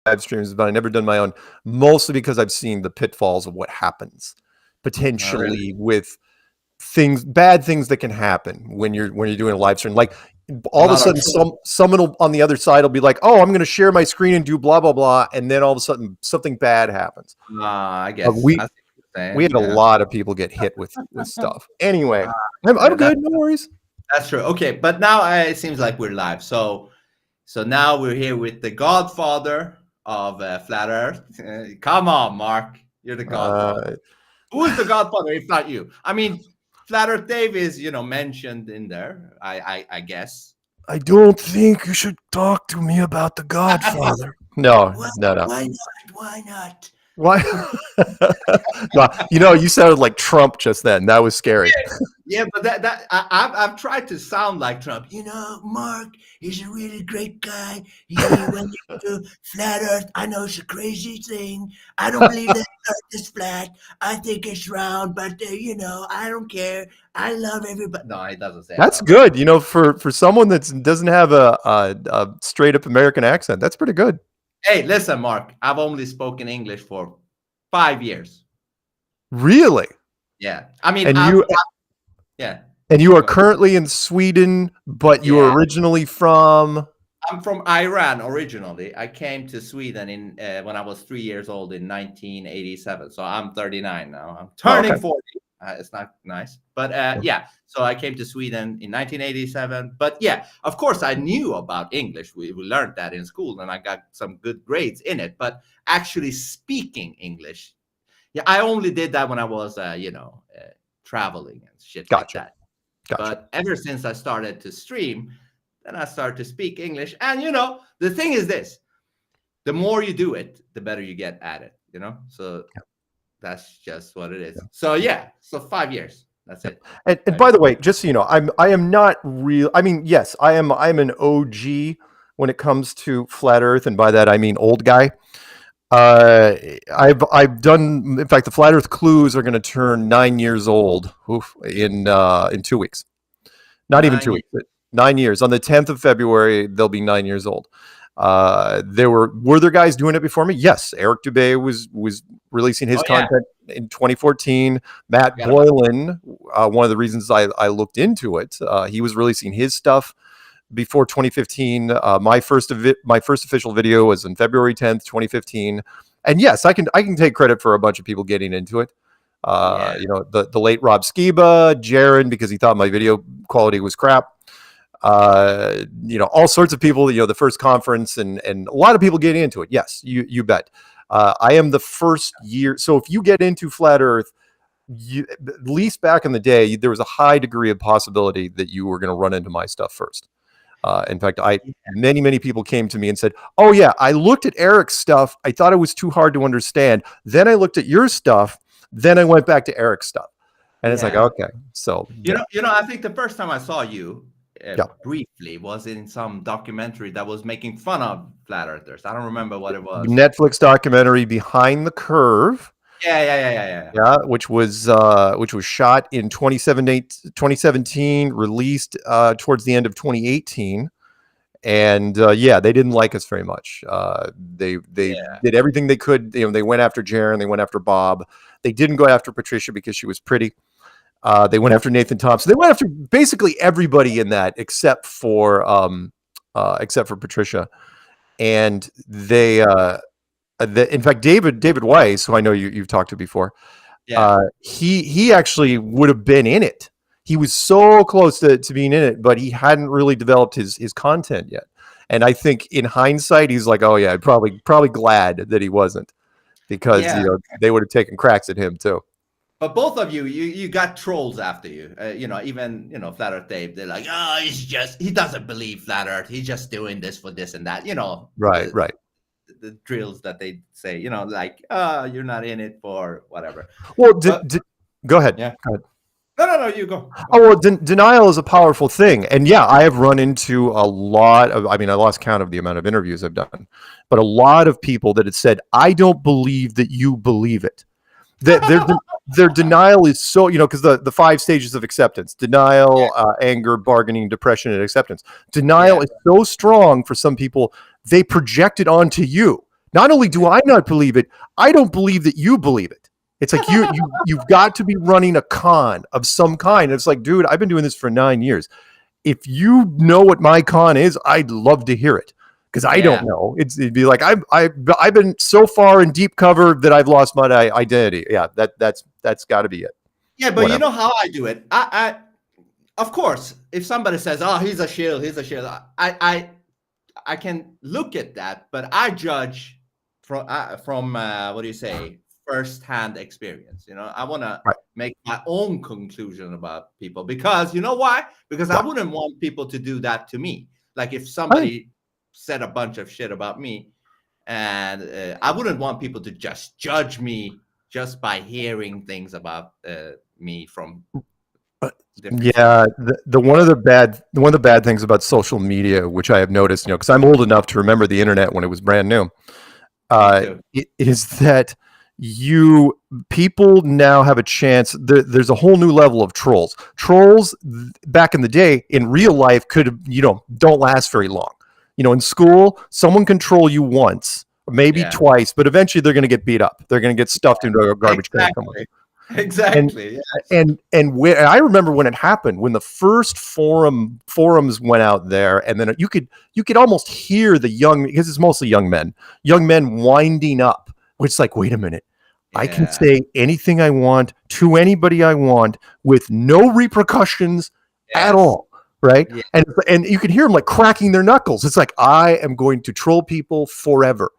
live streams, but I've never done my own, mostly because I've seen the pitfalls of what happens potentially with bad things that can happen when you're doing a live stream. Like all of a sudden, someone will, on the other side will be like, "Oh, I'm going to share my screen and do blah blah blah," and then all of a sudden something bad happens. I guess we had a lot of people get hit with stuff. Anyway, I'm good. No worries. That's true. Okay, but now it seems like we're live. So now we're here with the godfather of Flat Earth. Come on, Mark. You're the godfather. Who is the godfather if not you? I mean, Flat Earth Dave is, mentioned in there, I guess. I don't think you should talk to me about the godfather. No. Why not? Why? You sounded like Trump just then. That was scary. Yeah, but I've tried to sound like Trump. Mark is a really great guy. He went to Flat Earth. I know it's a crazy thing. I don't believe that Earth is flat. I think it's round, but I don't care. I love everybody. No, he doesn't say that's good. For someone that doesn't have a straight up American accent, that's pretty good. Hey, listen, Mark. I've only spoken English for 5 years. Really? Yeah. I mean, yeah. And you are currently in Sweden, but you were originally from? I'm from Iran originally. I came to Sweden when I was 3 years old in 1987. So I'm 39 now. I'm turning 40. It's not nice, but yeah. So I came to Sweden in 1987. But yeah, of course, I knew about English. We learned that in school, and I got some good grades in it. But actually speaking English, I only did that when I was, traveling and shit like that. But ever since I started to stream, then I started to speak English. And the thing is this: the more you do it, the better you get at it. So. Yeah. That's just what it is. Yeah. So 5 years. That's it. And by the way, just so you know, I am not real. I mean, yes, I'm an OG when it comes to Flat Earth, and by that I mean old guy. I've done. In fact, the Flat Earth Clues are going to turn 9 years old in 2 weeks. Not even 2 weeks. But 9 years. On the 10th of February, they'll be 9 years old. Were there guys doing it before me? Yes, Eric Dubé was releasing his content in 2014. Matt Boylan, one of the reasons I looked into it, he was releasing his stuff before 2015. My first official video was on February 10th, 2015. And yes, I can take credit for a bunch of people getting into it. The late Rob Skiba, Jaron, because he thought my video quality was crap. All sorts of people, the first conference and a lot of people getting into it. Yes, you bet. I am the first year. So if you get into Flat Earth, at least back in the day, there was a high degree of possibility that you were going to run into my stuff first. In fact, many people came to me and said, "Oh yeah, I looked at Eric's stuff. I thought it was too hard to understand. Then I looked at your stuff. Then I went back to Eric's stuff." And it's like, okay. So, I think the first time I saw you, briefly was in some documentary that was making fun of flat earthers. I don't remember what it was. Netflix documentary Behind the Curve. Yeah. Which was shot in 2017, released towards the end of 2018. And they didn't like us very much. They did everything they could. They went after Jaron, they went after Bob. They didn't go after Patricia because she was pretty. They went after Nathan Thompson. They went after basically everybody in that except for Patricia. And they, in fact, David Weiss, who I know you've talked to before, he actually would have been in it. He was so close to being in it, but he hadn't really developed his content yet. And I think in hindsight, he's like, "Oh yeah, probably glad that he wasn't, because they would have taken cracks at him too." But both of you got trolls after you. Even Flat Earth Dave. They're like, "Oh, he doesn't believe Flat Earth. He's just doing this for this and that." Right. The drills that they say. Like, "Oh, you're not in it for whatever." Well, go ahead. Yeah. Go ahead. No, you go. Oh, well, denial is a powerful thing. And yeah, I have run into a lot of, I lost count of the amount of interviews I've done, but a lot of people that had said, "I don't believe that you believe it." Their denial is so, because the 5 stages of acceptance: denial, anger, bargaining, depression, and acceptance. Denial is so strong for some people, they project it onto you. Not only do I not believe it, I don't believe that you believe it. It's like you've got to be running a con of some kind. It's like, dude, I've been doing this for 9 years. If you know what my con is, I'd love to hear it, because I don't know. It'd be like I've been so far in deep cover that I've lost my identity. Yeah, that's got to be it. Yeah, but you know how I do it. I of course, if somebody says, "Oh, he's a shill," I can look at that, but I judge from what do you say, first-hand experience. I want to make my own conclusion about people, because you know why? Because I wouldn't want people to do that to me. Like if somebody said a bunch of shit about me, and I wouldn't want people to just judge me just by hearing things about me from. Yeah, the one of the bad things about social media, which I have noticed, because I'm old enough to remember the internet when it was brand new, is that people now have a chance. There's a whole new level of trolls. Trolls back in the day in real life don't last very long. In school, someone can troll you once, maybe twice, but eventually they're going to get beat up. They're going to get stuffed into a garbage can. Exactly. And I remember when it happened, when the first forums went out there, and then you could almost hear because it's mostly young men winding up, which is like, wait a minute, I can say anything I want to anybody I want with no repercussions at all. Right. Yeah. And you can hear them like cracking their knuckles. It's like, I am going to troll people forever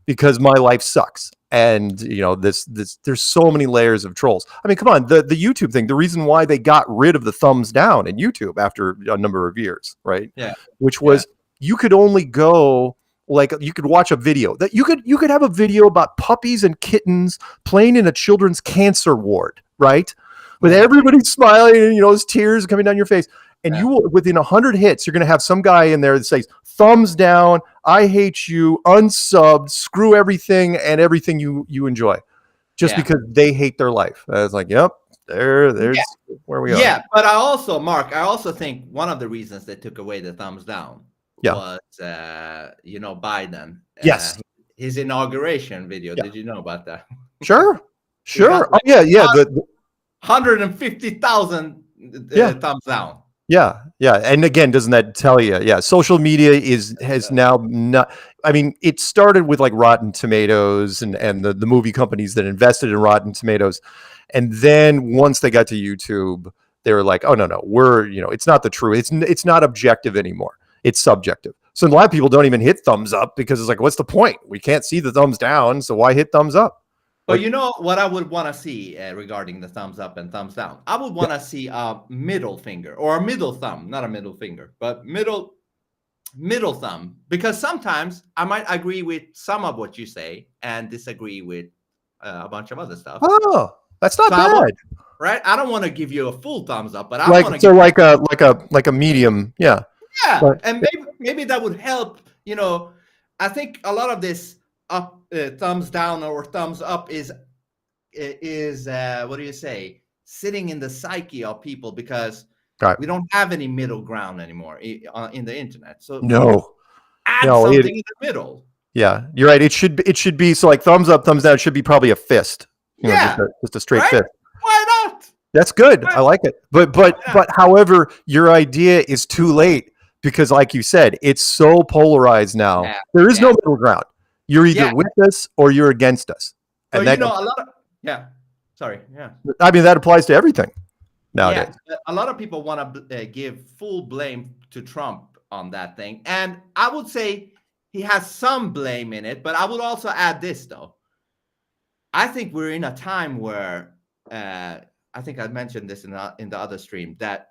because my life sucks. And there's so many layers of trolls. I mean, come on, the YouTube thing, the reason why they got rid of the thumbs down in YouTube after a number of years, right? Yeah. Which was you could only go, like, you could watch a video that you could have a video about puppies and kittens playing in a children's cancer ward, right? With everybody smiling and there's tears coming down your face. And you will, within 100 hits, you're going to have some guy in there that says, thumbs down, I hate you, unsubbed, screw everything and everything you enjoy, just because they hate their life. It's like, yep, there's where we are. Yeah, but I also think one of the reasons they took away the thumbs down was, Biden. Yes. His inauguration video. Did you know about that? Sure. Oh, yeah. 150,000 thumbs down. Yeah. And again, doesn't that tell you? Yeah, social media has now not. I mean, it started with like Rotten Tomatoes and the movie companies that invested in Rotten Tomatoes, and then once they got to YouTube, they were like, oh no, it's not the truth. It's not objective anymore. It's subjective. So a lot of people don't even hit thumbs up because it's like, what's the point? We can't see the thumbs down, so why hit thumbs up? But you know what I would want to see regarding the thumbs up and thumbs down? I would want to see a middle finger, or a middle thumb, not a middle finger, but middle thumb. Because sometimes I might agree with some of what you say and disagree with a bunch of other stuff. Oh, that's not bad. Right? I don't want to give you a full thumbs up, but I want to give like a medium. Yeah. Yeah, but, and maybe that would help. I think a lot of this thumbs down or thumbs up is what do you say, sitting in the psyche of people, because we don't have any middle ground anymore in the internet. So add something in the middle. Yeah, you're right. It should be so like thumbs up, thumbs down. It should be probably a fist. Just a straight fist. Why not? That's good. I like it. But however, your idea is too late, because like you said, it's so polarized now. Yeah. There is no middle ground. You're either with us or you're against us. And a lot of I mean, that applies to everything nowadays. Yeah, a lot of people want to give full blame to Trump on that thing, and I would say he has some blame in it. But I would also add this, though. I think we're in a time where I think I mentioned this in the other stream, that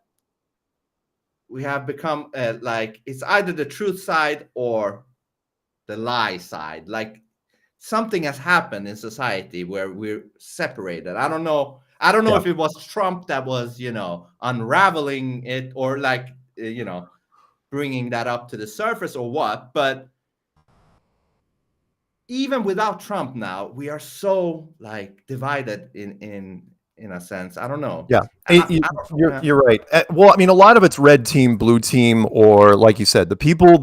we have become like it's either the truth side or the lie side. Like something has happened in society where we're separated. I don't know if it was Trump that was, unraveling it, or like, bringing that up to the surface, or what. But even without Trump now, we are so like divided in a sense. I don't know. Yeah, you're right. Well, I mean, a lot of it's red team, blue team, or like you said, the people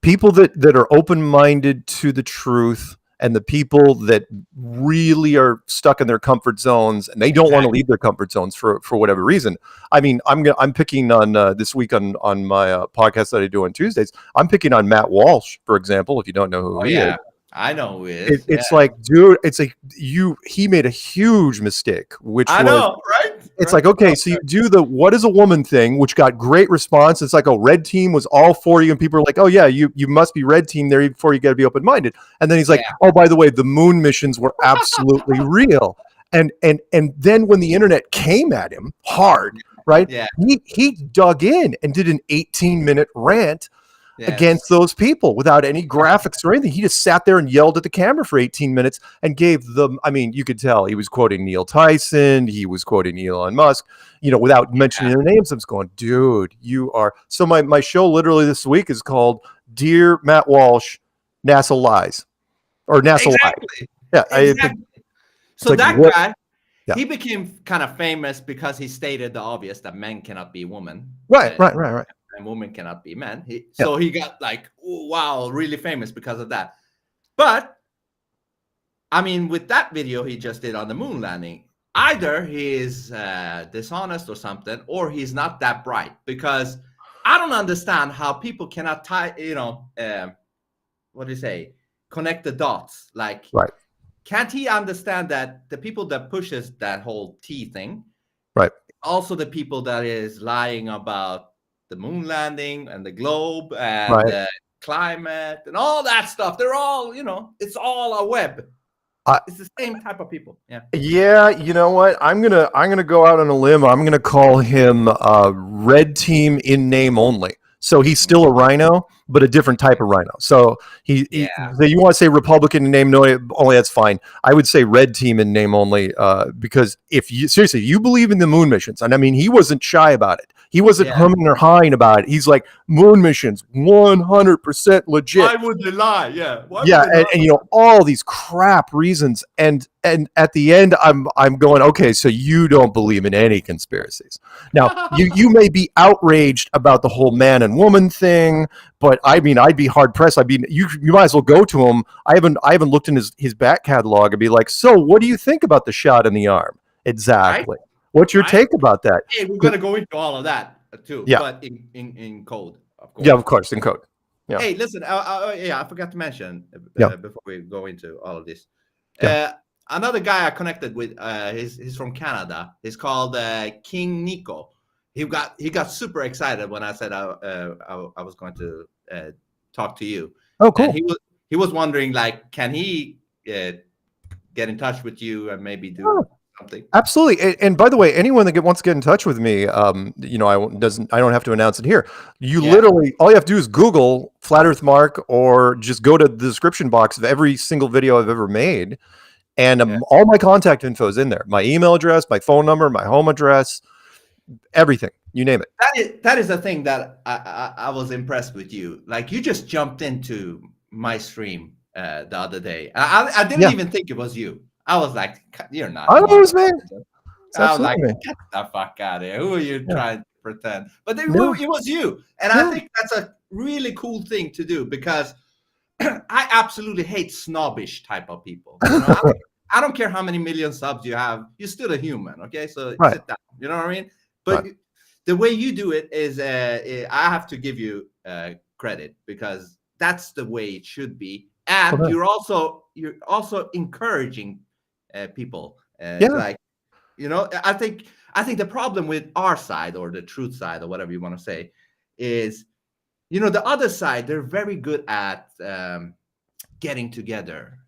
people that are open-minded to the truth, and the people that really are stuck in their comfort zones and they don't want to leave their comfort zones for whatever reason. I mean, I'm picking on this week on my podcast that I do on Tuesdays. I'm picking on Matt Walsh, for example. If you don't know who he is, I know who he is. It's like, dude, it's like he made a huge mistake, which I know, right? It's like, okay, so you do the what is a woman thing, which got great response. It's like, oh, red team was all for you, and people are like, oh yeah, you must be red team there before you got to be open minded. And then he's like, oh, by the way, the moon missions were absolutely real. And then when the internet came at him hard, right? Yeah. He dug in and did an 18-minute rant. Yes. Against those people without any graphics or anything. He just sat there and yelled at the camera for 18 minutes and gave them, I mean, you could tell he was quoting Neil Tyson, he was quoting Elon Musk, without mentioning their names. I'm just going, dude, you are. So my show literally this week is called Dear Matt Walsh, NASA Lies. Or NASA Lies. Yeah. Exactly. So like, that guy, he became kind of famous because he stated the obvious that men cannot be women. Right. And women cannot be men. So he got like, wow, really famous because of that. But I mean, with that video he just did on the moon landing, either he is dishonest or something, or he's not that bright, because I don't understand how people cannot connect the dots. Like, can't he understand that the people that pushes that whole T thing, also the people that is lying about the moon landing and the globe and the climate and all that stuff, they're all, it's all a web. It's the same type of people. Yeah. You know what? I'm gonna go out on a limb. I'm gonna call him red team in name only. So he's still a rhino, but a different type of rhino. So you want to say Republican in name only, that's fine. I would say red team in name only, because if you believe in the moon missions, and I mean, he wasn't shy about it. He wasn't humming or hawing about it. He's like, moon missions, 100% legit. Why would they lie? And all these crap reasons. And at the end, I'm going, okay, so you don't believe in any conspiracies. Now, you may be outraged about the whole man and woman thing, but I mean, I'd be hard pressed. I mean, you might as well go to him. I haven't looked in his back catalog and be like, so what do you think about the shot in the arm? Exactly. Right? What's your take about that? Hey, we're gonna go into all of that too. Yeah. But in code, of course. Yeah, of course, in code. Yeah. Hey, listen. I forgot to mention before we go into all of this. Another guy I connected with. He's from Canada. He's called King Nico. He got super excited when I said I was going to talk to you. Oh, cool. And he was wondering, like, can he get in touch with you and maybe do something? Absolutely. And by the way, anyone that wants to get in touch with me, I don't have to announce it here. Literally, all you have to do is Google Flat Earth Mark, or just go to the description box of every single video I've ever made. And all my contact info is in there. My email address, my phone number, my home address, everything, you name it. That is the thing that I was impressed with you. Like, you just jumped into my stream the other day. I didn't even think it was you. I was like, you're not. I know it was me. I was like, get the fuck out of here. Who are you trying to pretend? But it was you. And I think that's a really cool thing to do, because I absolutely hate snobbish type of people. I don't care how many million subs you have. You're still a human, okay? So sit down. You know what I mean? But the way you do it is, I have to give you credit, because that's the way it should be. And you're also encouraging people. Like, I think the problem with our side, or the truth side, or whatever you want to say, is, the other side, they're very good at getting together.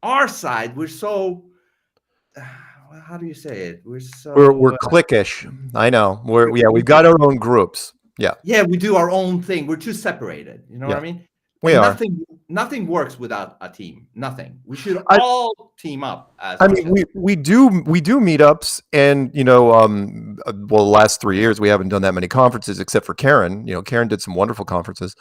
Our side, we're so. How do you say it? We're cliquish. I know. We've got our own groups. Yeah, we do our own thing. We're too separated. You know what I mean? Nothing works without a team. Nothing. We should all team up. We do meetups, and the last 3 years we haven't done that many conferences, except for Karen. Karen did some wonderful conferences.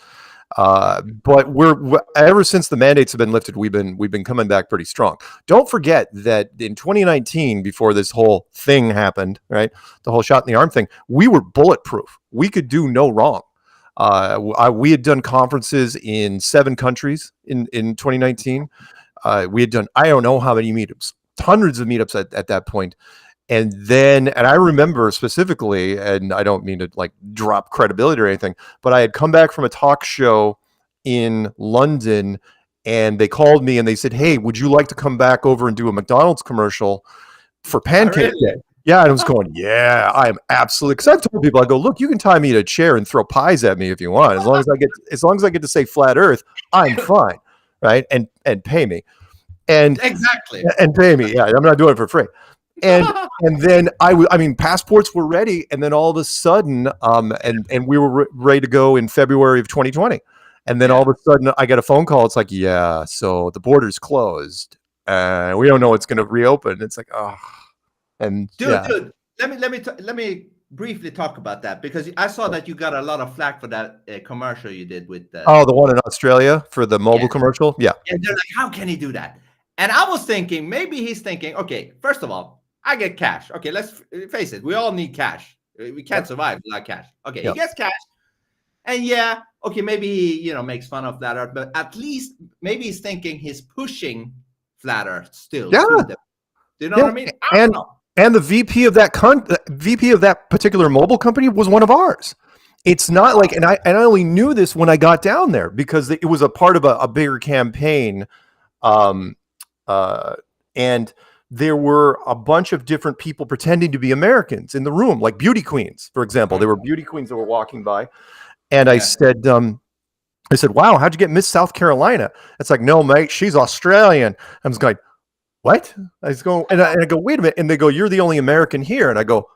But we're ever since the mandates have been lifted, we've been coming back pretty strong. Don't forget that in 2019, before this whole thing happened, right, the whole shot in the arm thing, we were bulletproof. We could do no wrong. We had done conferences in 7 countries in 2019. We had done, I don't know how many meetups, hundreds of meetups at that point. And I remember specifically, and I don't mean to like drop credibility or anything, but I had come back from a talk show in London, and they called me and they said, "Hey, would you like to come back over and do a McDonald's commercial for Pancake Day?" Yeah, and I was going, "Yeah, I am absolutely." Because I've told people, I go, "Look, you can tie me to a chair and throw pies at me if you want, as long as I get to say flat Earth, I'm fine, right? And pay me, and exactly, and pay me. Yeah, I'm not doing it for free." And then I mean, passports were ready, and then all of a sudden, and we were ready to go in February of 2020, and then all of a sudden, I get a phone call. It's like, yeah, so the border's closed, we don't know it's going to reopen. It's like, oh, and dude, let me briefly talk about that, because I saw that you got a lot of flack for that commercial you did with the one in Australia for the mobile commercial. Yeah, and they're like, how can he do that? And I was thinking, maybe he's thinking, okay, first of all, I get cash. Okay, let's face it. We all need cash. We can't survive without cash. Okay, he gets cash. And okay, maybe he, makes fun of flat Earth, but at least maybe he's thinking he's pushing flat Earth still. Yeah. Do you know what I mean? I don't know. And the VP of that particular mobile company was one of ours. It's not like, and I only knew this when I got down there because it was a part of a bigger campaign. And there were a bunch of different people pretending to be Americans in the room, like beauty queens, for example. There were beauty queens that were walking by. And I said, wow, how'd you get Miss South Carolina? It's like, no, mate, she's Australian. I was going, what? I was going, and I go, wait a minute. And they go, you're the only American here. And I go,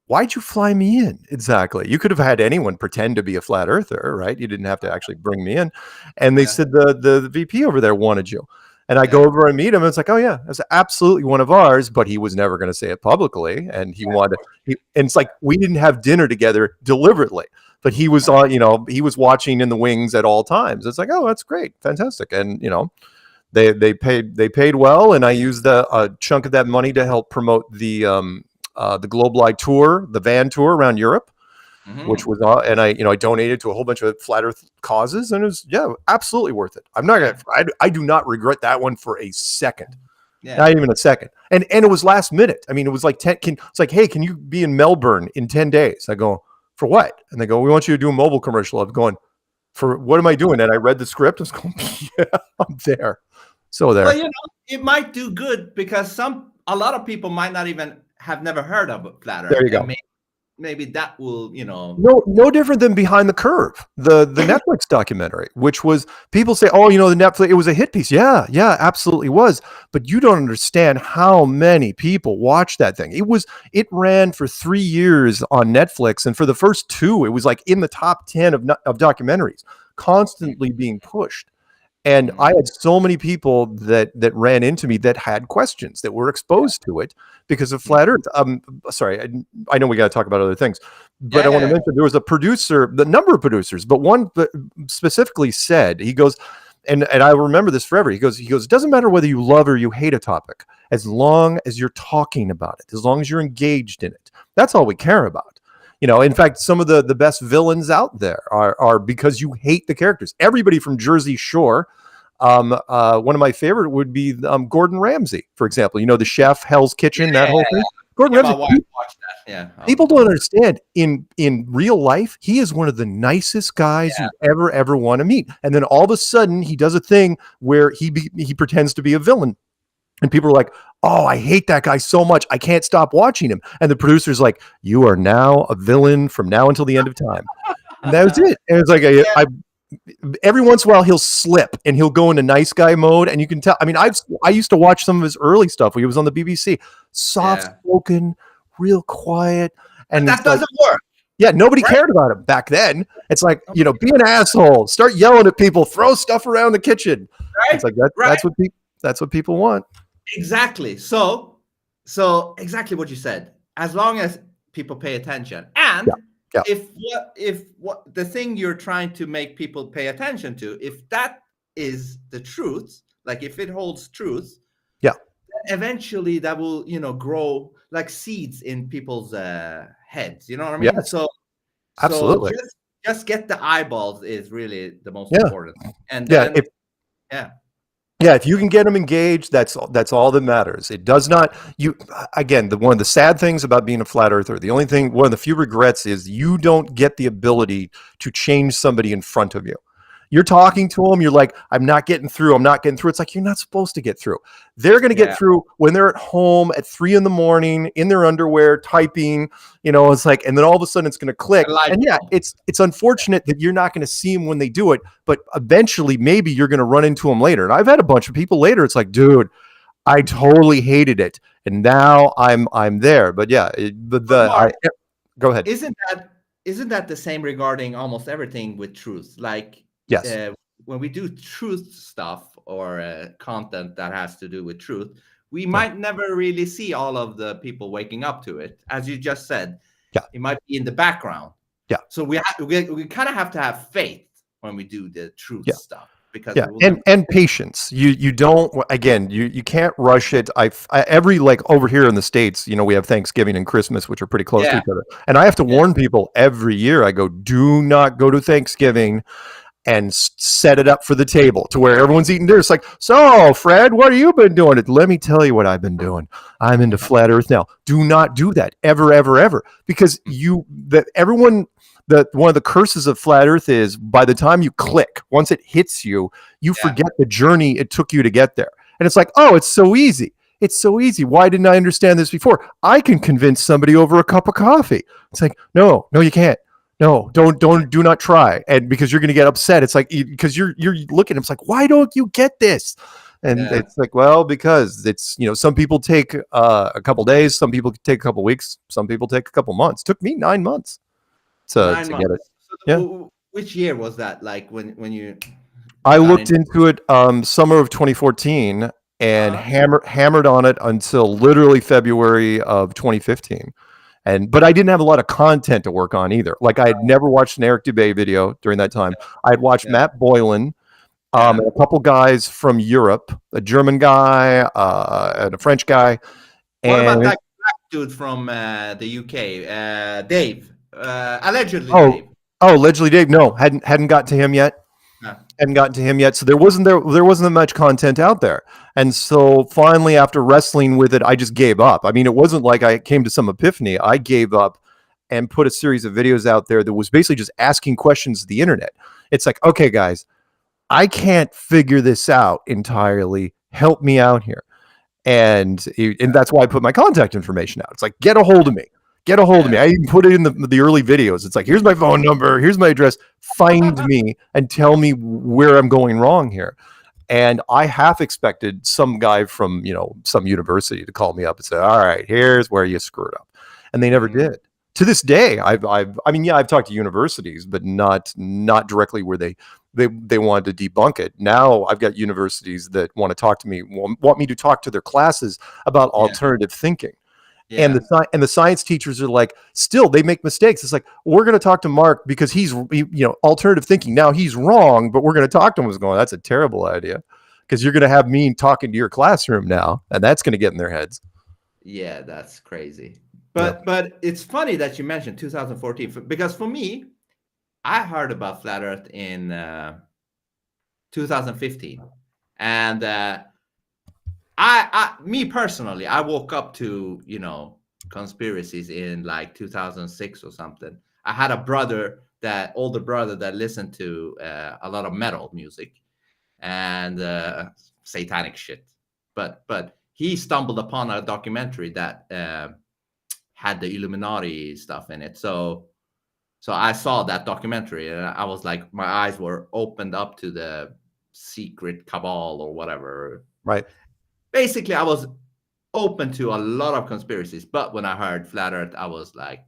why'd you fly me in? Exactly. You could have had anyone pretend to be a flat earther, right? You didn't have to actually bring me in. And they said the VP over there wanted you. And I go over and meet him. And it's like, oh yeah, that's absolutely one of ours, but he was never going to say it publicly. And he wanted, and it's like, we didn't have dinner together deliberately, but he was on, he was watching in the wings at all times. It's like, oh, that's great. Fantastic. And, they paid well. And I used a chunk of that money to help promote the Global tour, the van tour around Europe. Mm-hmm. Which was, and I donated to a whole bunch of flat Earth causes, and it was, absolutely worth it. I'm not gonna, I do not regret that one for a second, not even a second. And it was last minute. I mean, it was like it's like, hey, can you be in Melbourne in 10 days? I go, for what? And they go, we want you to do a mobile commercial. I'm going, for what am I doing? And I read the script. I was going, yeah, I'm there. So there. Well, it might do good because a lot of people might not even have never heard of flat Earth. There you go. Maybe that will, no different than Behind the Curve, the Netflix documentary, which was, people say, oh, the Netflix, it was a hit piece. Yeah, absolutely was. But you don't understand how many people watched that thing. It ran for 3 years on Netflix. And for the first 2, it was like in the top 10 of documentaries, constantly being pushed. And I had so many people that ran into me that had questions, that were exposed to it because of flat Earth. Sorry, I know we got to talk about other things, but I want to mention there was the number of producers, but one specifically said, he goes, and I remember this forever. He goes, it doesn't matter whether you love or you hate a topic, as long as you're talking about it, as long as you're engaged in it. That's all we care about. In fact, some of the best villains out there are because you hate the characters. Everybody from Jersey Shore. One of my favorite would be Gordon Ramsay, for example. The chef, Hell's Kitchen, that whole thing. Gordon Ramsay. My wife watched that. Yeah. People don't understand. In real life, he is one of the nicest guys you ever want to meet. And then all of a sudden, he does a thing where he pretends to be a villain. And people are like, oh, I hate that guy so much. I can't stop watching him. And the producer's like, you are now a villain from now until the end of time. And that was it. And it's like, every once in a while he'll slip and he'll go into nice guy mode. And you can tell, I mean, I used to watch some of his early stuff when he was on the BBC, soft spoken, real quiet. And that doesn't work. Yeah, nobody cared about him back then. It's like, be an asshole, start yelling at people, throw stuff around the kitchen. Right. It's like that's what people want. Exactly. So exactly what you said. As long as people pay attention, and if what the thing you're trying to make people pay attention to, if that is the truth, like if it holds truth, eventually that will grow like seeds in people's heads. You know what I mean? Yes. Absolutely. So just get the eyeballs is really the most Yeah. important. And Yeah. then, yeah. Yeah, if you can get them engaged, that's all that matters. It does not you again, one of the sad things about being a flat earther, one of the few regrets is you don't get the ability to change somebody in front of you. You're talking to them, you're like, I'm not getting through. It's like you're not supposed to get through. They're going to get through when they're at home at 3 a.m. in their underwear, typing, it's like, and then all of a sudden it's going to click. And yeah, it's unfortunate that you're not going to see them when they do it, but eventually maybe you're going to run into them later. And I've had a bunch of people later. It's like, dude, I totally hated it. And now I'm there. But yeah, go ahead. Isn't that the same regarding almost everything with truth? Like, yes, when we do truth stuff or content that has to do with truth, we might never really see all of the people waking up to it. As you just said, it might be in the background. Yeah. So we kind of have to have faith when we do the truth stuff. Because and patience. You don't, again, you can't rush it. Every, like over here in the States, we have Thanksgiving and Christmas, which are pretty close to each other. And I have to warn people every year. I go, do not go to Thanksgiving and set it up for the table to where everyone's eating dinner. It's like, so Fred, what have you been doing? Let me tell you what I've been doing. I'm into flat earth now. Do not do that ever, ever, ever. Because one of the curses of flat earth is by the time you click, once it hits you, you forget the journey it took you to get there. And it's like, oh, it's so easy. It's so easy. Why didn't I understand this before? I can convince somebody over a cup of coffee. It's like, no, you can't. No, do not try. And because you're going to get upset. It's like, because you're looking, it's like, why don't you get this? And it's like, well, because it's, some people take a couple days, some people take a couple weeks, some people take a couple months. It took me 9 months to get it. So which year was that? Like when you? I looked into it summer of 2014 and hammered on it until literally February of 2015. But I didn't have a lot of content to work on either. Like I had never watched an Eric Dubay video during that time. I had watched Matt Boylan, and a couple guys from Europe, a German guy, and a French guy. What about that black dude from the UK, Dave? Allegedly Dave. Oh, allegedly Dave. No, hadn't got to him yet. Hadn't gotten to him yet. So there wasn't that much content out there. And so finally, after wrestling with it, I just gave up. I mean, it wasn't like I came to some epiphany. I gave up and put a series of videos out there that was basically just asking questions to the internet. It's like, okay, guys, I can't figure this out entirely. Help me out here. And that's why I put my contact information out. It's like, get a hold of me. Get a hold of me. I even put it in the early videos. It's like, here's my phone number. Here's my address. Find me and tell me where I'm going wrong here. And I half expected some guy from, some university to call me up and say, all right, here's where you screwed up. And they never did. To this day, I've talked to universities, but not directly where they wanted to debunk it. Now I've got universities that want to talk to me, want me to talk to their classes about alternative thinking. Yeah. And the science teachers are like, still, they make mistakes. It's like, we're going to talk to Mark because he's alternative thinking. Now he's wrong, but we're going to talk to him. It's going, that's a terrible idea because you're going to have me talking to your classroom now, and that's going to get in their heads. Yeah, that's crazy. But it's funny that you mentioned 2014 because for me, I heard about flat Earth in 2015, and me personally, I woke up to, conspiracies in like 2006 or something. I had a older brother that listened to a lot of metal music and satanic shit. But he stumbled upon a documentary that had the Illuminati stuff in it. So I saw that documentary and I was like, my eyes were opened up to the secret cabal or whatever. Right. Basically, I was open to a lot of conspiracies, but when I heard flat Earth, I was like,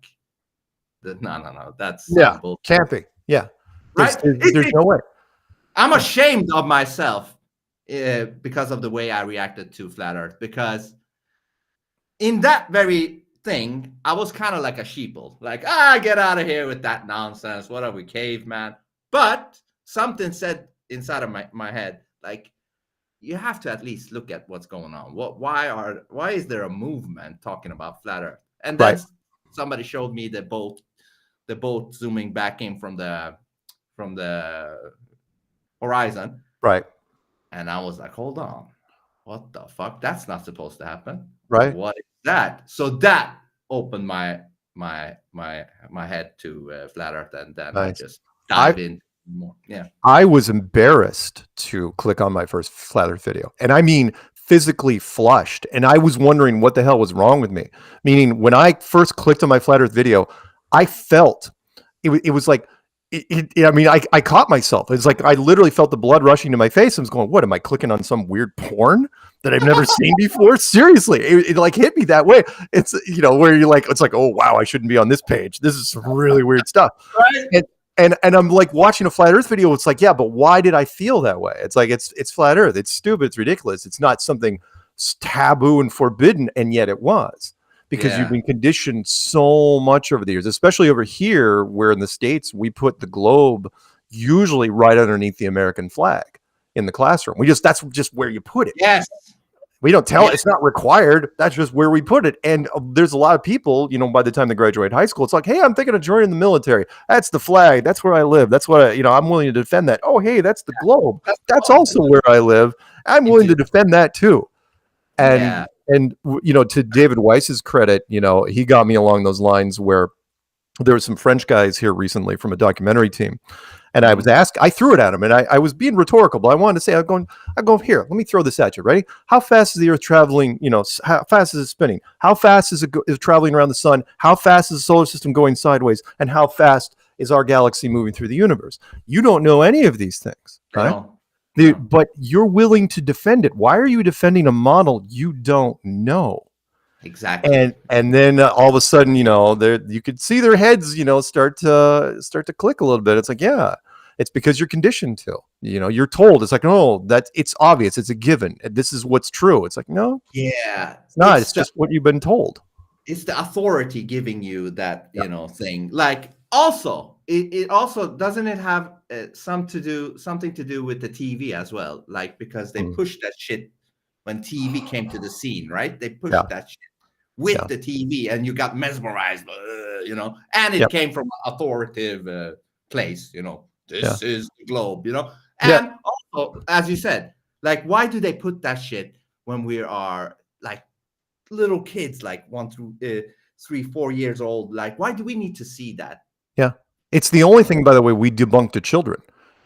"No, that's can't be." Yeah, right. There's no way. I'm ashamed of myself because of the way I reacted to flat Earth. Because in that very thing, I was kind of like a sheeple, like, get out of here with that nonsense. What are we, caveman? But something said inside of my head, like, you have to at least look at what's going on. Why is there a movement talking about flat Earth? And then somebody showed me the boat the boat zooming back in from the horizon. Right. And I was like, hold on, what the fuck? That's not supposed to happen. Right. What is that? So that opened my head to flat Earth, and then I Nice. just dived in more. Yeah. I was embarrassed to click on my first flat Earth video, and I mean physically flushed. And I was wondering what the hell was wrong with me. Meaning, when I first clicked on my flat Earth video, I felt it was like. I mean, I caught myself. It's like I literally felt the blood rushing to my face. I was going, "What am I clicking on? Some weird porn that I've never seen before?" Seriously, it like hit me that way. It's where you're like, it's like, "Oh wow, I shouldn't be on this page. This is some really weird stuff." Right. And I'm like watching a flat Earth video. It's like, yeah, but why did I feel that way? It's like it's flat Earth. It's stupid. It's ridiculous. It's not something taboo and forbidden, and yet it was. Because you've been conditioned so much over the years, especially over here, where in the States we put the globe usually right underneath the American flag in the classroom. That's just where you put it. Yes. We don't tell it. It's not required. That's just where we put it. And there's a lot of people, by the time they graduate high school, it's like, hey, I'm thinking of joining the military. That's the flag. That's where I live. That's what I'm willing to defend that. Oh, hey, that's the globe. That's also where I live. I'm willing to defend that too. And to David Weiss's credit, he got me along those lines where there were some French guys here recently from a documentary team. And I was asked, I threw it at him, and I was being rhetorical, but I wanted to say, I go here, let me throw this at you. Ready? How fast is the Earth traveling? How fast is it spinning? How fast is it traveling around the sun? How fast is the solar system going sideways? And how fast is our galaxy moving through the universe? You don't know any of these things, right? No. But you're willing to defend it. Why are you defending a model you don't know? Exactly. And then all of a sudden, you could see their heads, start to click a little bit. It's like, yeah, it's because you're conditioned to. You're told. It's like, no, it's obvious. It's a given. This is what's true. It's like, no, it's not. It's just what you've been told. It's the authority giving you that thing. Like, also, it also doesn't it have something to do with the TV as well? Like, because they pushed that shit when TV came to the scene, right? They pushed that shit with the TV, and you got mesmerized, and it came from an authoritative place, this is the globe, and also, as you said, like, why do they put that shit when we are like little kids, like 1 through 3, 4 years old? Like, why do we need to see that? Yeah, it's the only thing, by the way, we debunk to children.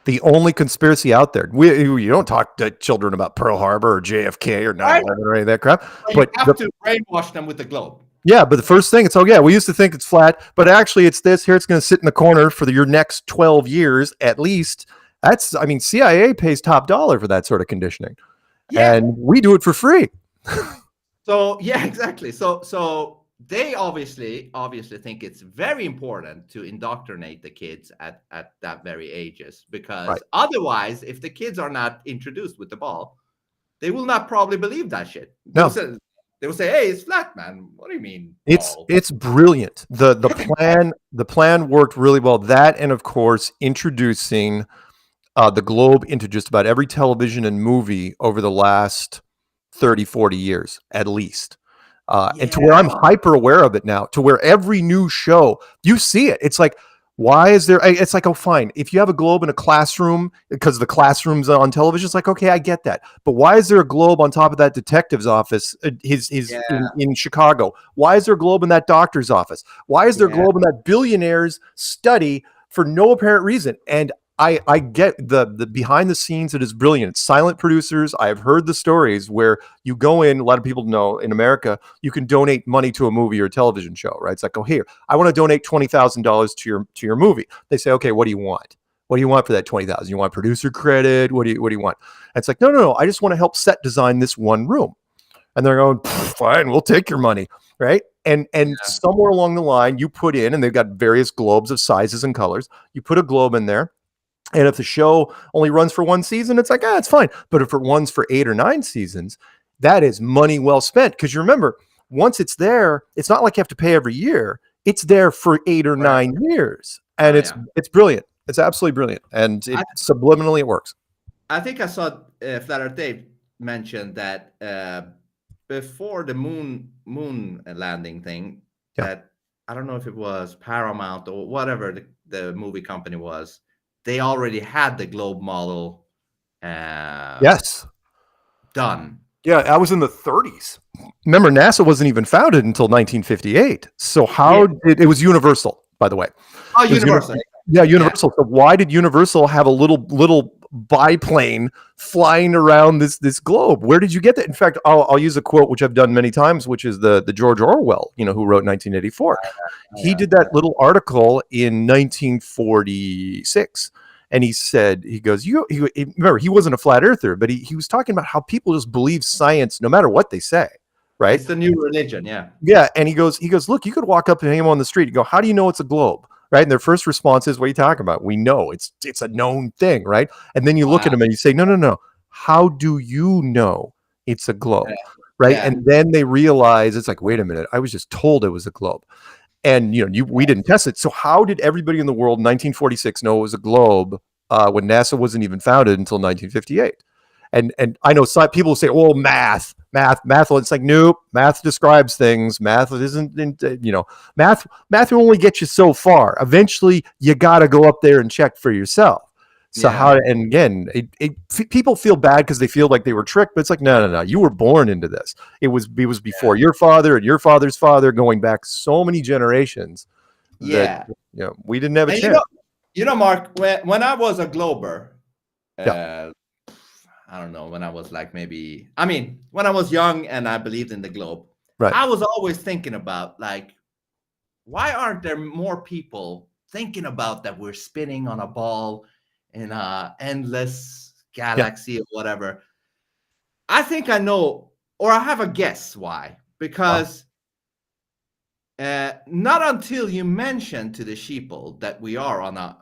The only conspiracy out there. You don't talk to children about Pearl Harbor or JFK or 9/11 or any of that crap. But you have to brainwash them with the globe. Yeah, but the first thing, it's, we used to think it's flat, but actually it's this. Here, it's going to sit in the corner for your next 12 years at least. CIA pays top dollar for that sort of conditioning. Yeah. And we do it for free. So, yeah, exactly. So they obviously think it's very important to indoctrinate the kids at that very ages, because otherwise, if the kids are not introduced with the ball, they will not probably believe that shit. They will say, hey, it's flat, man. What do you mean? It's brilliant. The plan worked really well. That, and of course, introducing the globe into just about every television and movie over the last 30, 40 years, at least. And to where I'm hyper aware of it now, to where every new show, you see it. It's like, why is there? It's like, oh, fine. If you have a globe in a classroom, because the classroom's on television, it's like, okay, I get that. But why is there a globe on top of that detective's office, in Chicago? Why is there a globe in that doctor's office? Why is there a globe in that billionaire's study for no apparent reason? And I get the behind the scenes. It is brilliant. It's silent producers. I have heard the stories where you go in. A lot of people know in America, you can donate money to a movie or a television show, right? It's like, oh, here, I want to donate $20,000 to your movie. They say, okay, what do you want? What do you want for that $20,000? You want producer credit? What do you want? And it's like, no. I just want to help set design this one room. And they're going, fine, we'll take your money, right? And somewhere along the line, you put in, and they've got various globes of sizes and colors. You put a globe in there. And if the show only runs for one season, it's like, it's fine. But if it runs for 8 or 9 seasons, that is money well spent. Because you remember, once it's there, it's not like you have to pay every year. It's there for 8 or 9 years. And it's brilliant. It's absolutely brilliant. And subliminally, it works. I think I saw Flat Earth Dave mention that before the moon landing thing, that I don't know if it was Paramount or whatever the movie company was. They already had the globe model Yes. done. Yeah, I was in the 30s. Remember, NASA wasn't even founded until 1958. So how did it was Universal, by the way. Oh, Universal. Yeah, Universal. So why did Universal have a little biplane flying around this globe? Where did you get that? In fact, I'll use a quote which I've done many times, which is the George Orwell, who wrote 1984. He did that little article in 1946. And he said, he goes, remember, he wasn't a flat earther, but he was talking about how people just believe science no matter what they say, right? It's the new religion, yeah. Yeah, and he goes, look, you could walk up to anyone on the street and go, how do you know it's a globe, right? And their first response is, what are you talking about? We know, it's a known thing, right? And then you look at them and you say, no, how do you know it's a globe, right? Yeah. And then they realize, it's like, wait a minute, I was just told it was a globe. And we didn't test it. So how did everybody in the world in 1946 know it was a globe when NASA wasn't even founded until 1958? And I know some people say, "Oh, math." It's like, nope. Math describes things. Math isn't. Math will only get you so far. Eventually, you got to go up there and check for yourself. So how? And again, people feel bad because they feel like they were tricked, but it's like, no. You were born into this. It was before your father and your father's father, going back so many generations. That, we didn't have a chance. Mark, when I was a glober, I don't know, when I was like when I was young and I believed in the globe, right. I was always thinking about like, why aren't there more people thinking about that we're spinning on a ball in a endless galaxy or whatever? I think I know, or I have a guess why. Because not until you mention to the sheeple that we are on a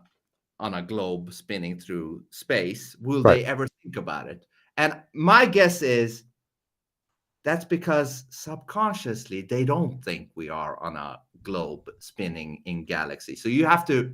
globe spinning through space will they ever think about it. And my guess is that's because subconsciously they don't think we are on a globe spinning in galaxy. So you have to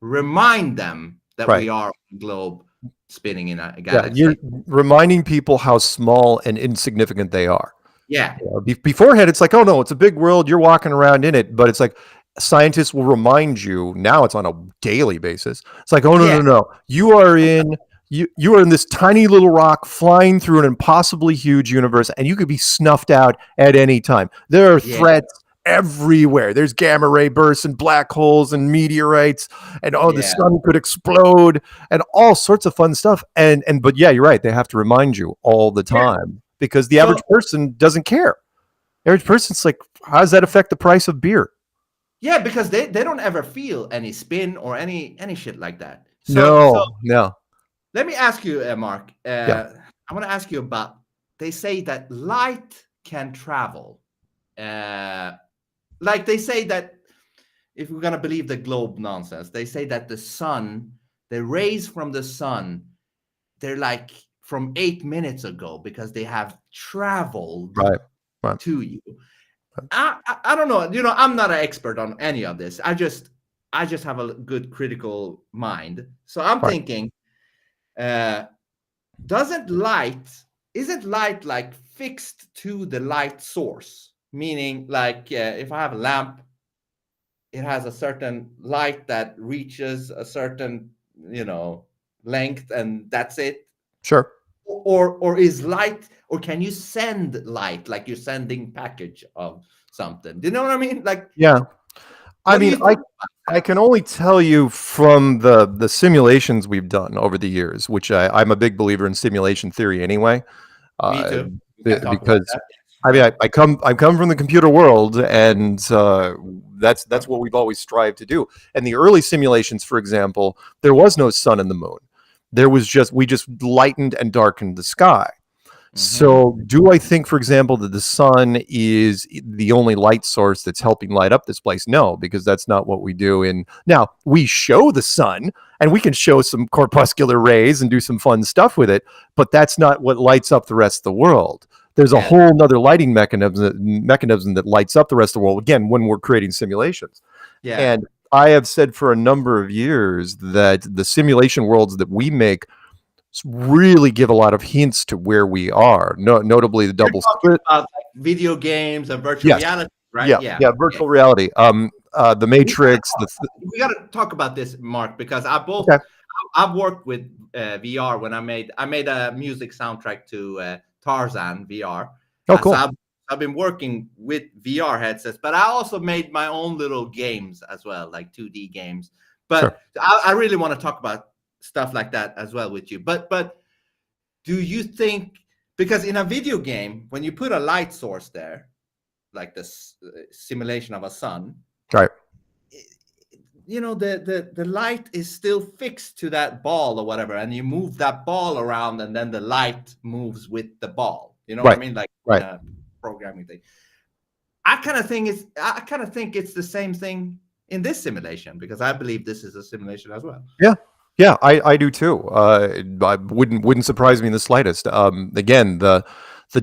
remind them that we are on a globe spinning in a galaxy. You're reminding people how small and insignificant they are. Yeah. Beforehand, it's like, oh no, it's a big world. You're walking around in it, but it's like scientists will remind you. Now it's on a daily basis. It's like, oh no. You are in this tiny little rock flying through an impossibly huge universe, and you could be snuffed out at any time. There are threats everywhere. There's gamma ray bursts and black holes and meteorites, and the sun could explode and all sorts of fun stuff. But you're right. They have to remind you all the time because the average person doesn't care. The average person's like, how does that affect the price of beer? Yeah, because they don't ever feel any spin or any shit like that. No. Let me ask you, Mark. I want to ask you about. They say that light can travel. Like they say that if we're gonna believe the globe nonsense, they say that the sun, the rays from the sun, they're like from 8 minutes ago because they have traveled to you. I don't know. I'm not an expert on any of this. I just have a good critical mind. So I'm thinking, isn't light like fixed to the light source? Meaning, like if I have a lamp, it has a certain light that reaches a certain length, and that's it. Sure. Or is light, or can you send light like you're sending package of something? Do you know what I mean? Like, yeah. I mean, I can only tell you from the simulations we've done over the years, which I'm a big believer in simulation theory anyway. Me too. Because I come from the computer world, and that's what we've always strived to do. And the early simulations, for example, there was no sun and the moon. We just lightened and darkened the sky. Mm-hmm. So do I think, for example, that the sun is the only light source that's helping light up this place? No, because that's not what we do. Now we show the sun, and we can show some corpuscular rays and do some fun stuff with it, but that's not what lights up the rest of the world. There's a whole nother lighting mechanism that lights up the rest of the world, again, when we're creating simulations. Yeah. And I have said for a number of years that the simulation worlds that we make really give a lot of hints to where we are, notably the double split. About, like, video games and virtual reality, right? Yeah, virtual reality. the Matrix. We got to talk about this, Mark, because I've worked with VR when I made a music soundtrack to Tarzan VR. Oh, cool. So I've been working with VR headsets, but I also made my own little games as well, like 2D games. But Sure. I really want to talk about stuff like that as well with you. But do you think, because in a video game, when you put a light source there, like this simulation of a sun, right? You know, the light is still fixed to that ball or whatever, and you move that ball around, and then the light moves with the ball. You know what I mean? Like programming thing. I kind of think it's the same thing in this simulation, because I believe this is a simulation as well. Yeah, I do too. I wouldn't surprise me in the slightest. Again, the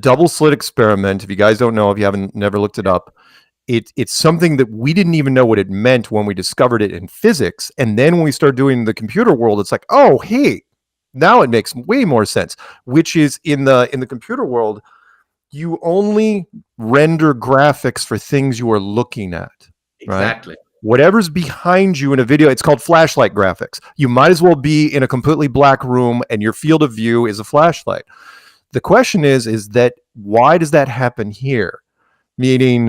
double slit experiment, if you guys don't know, if you haven't never looked it up, it's something that we didn't even know what it meant when we discovered it in physics. And then when we start doing the computer world, it's like, oh, hey, now it makes way more sense, which is in the computer world, you only render graphics for things you are looking at. Exactly. Right? Whatever's behind you in a video, it's called flashlight graphics. You might as well be in a completely black room and your field of view is a flashlight. The question is that why does that happen here? Meaning,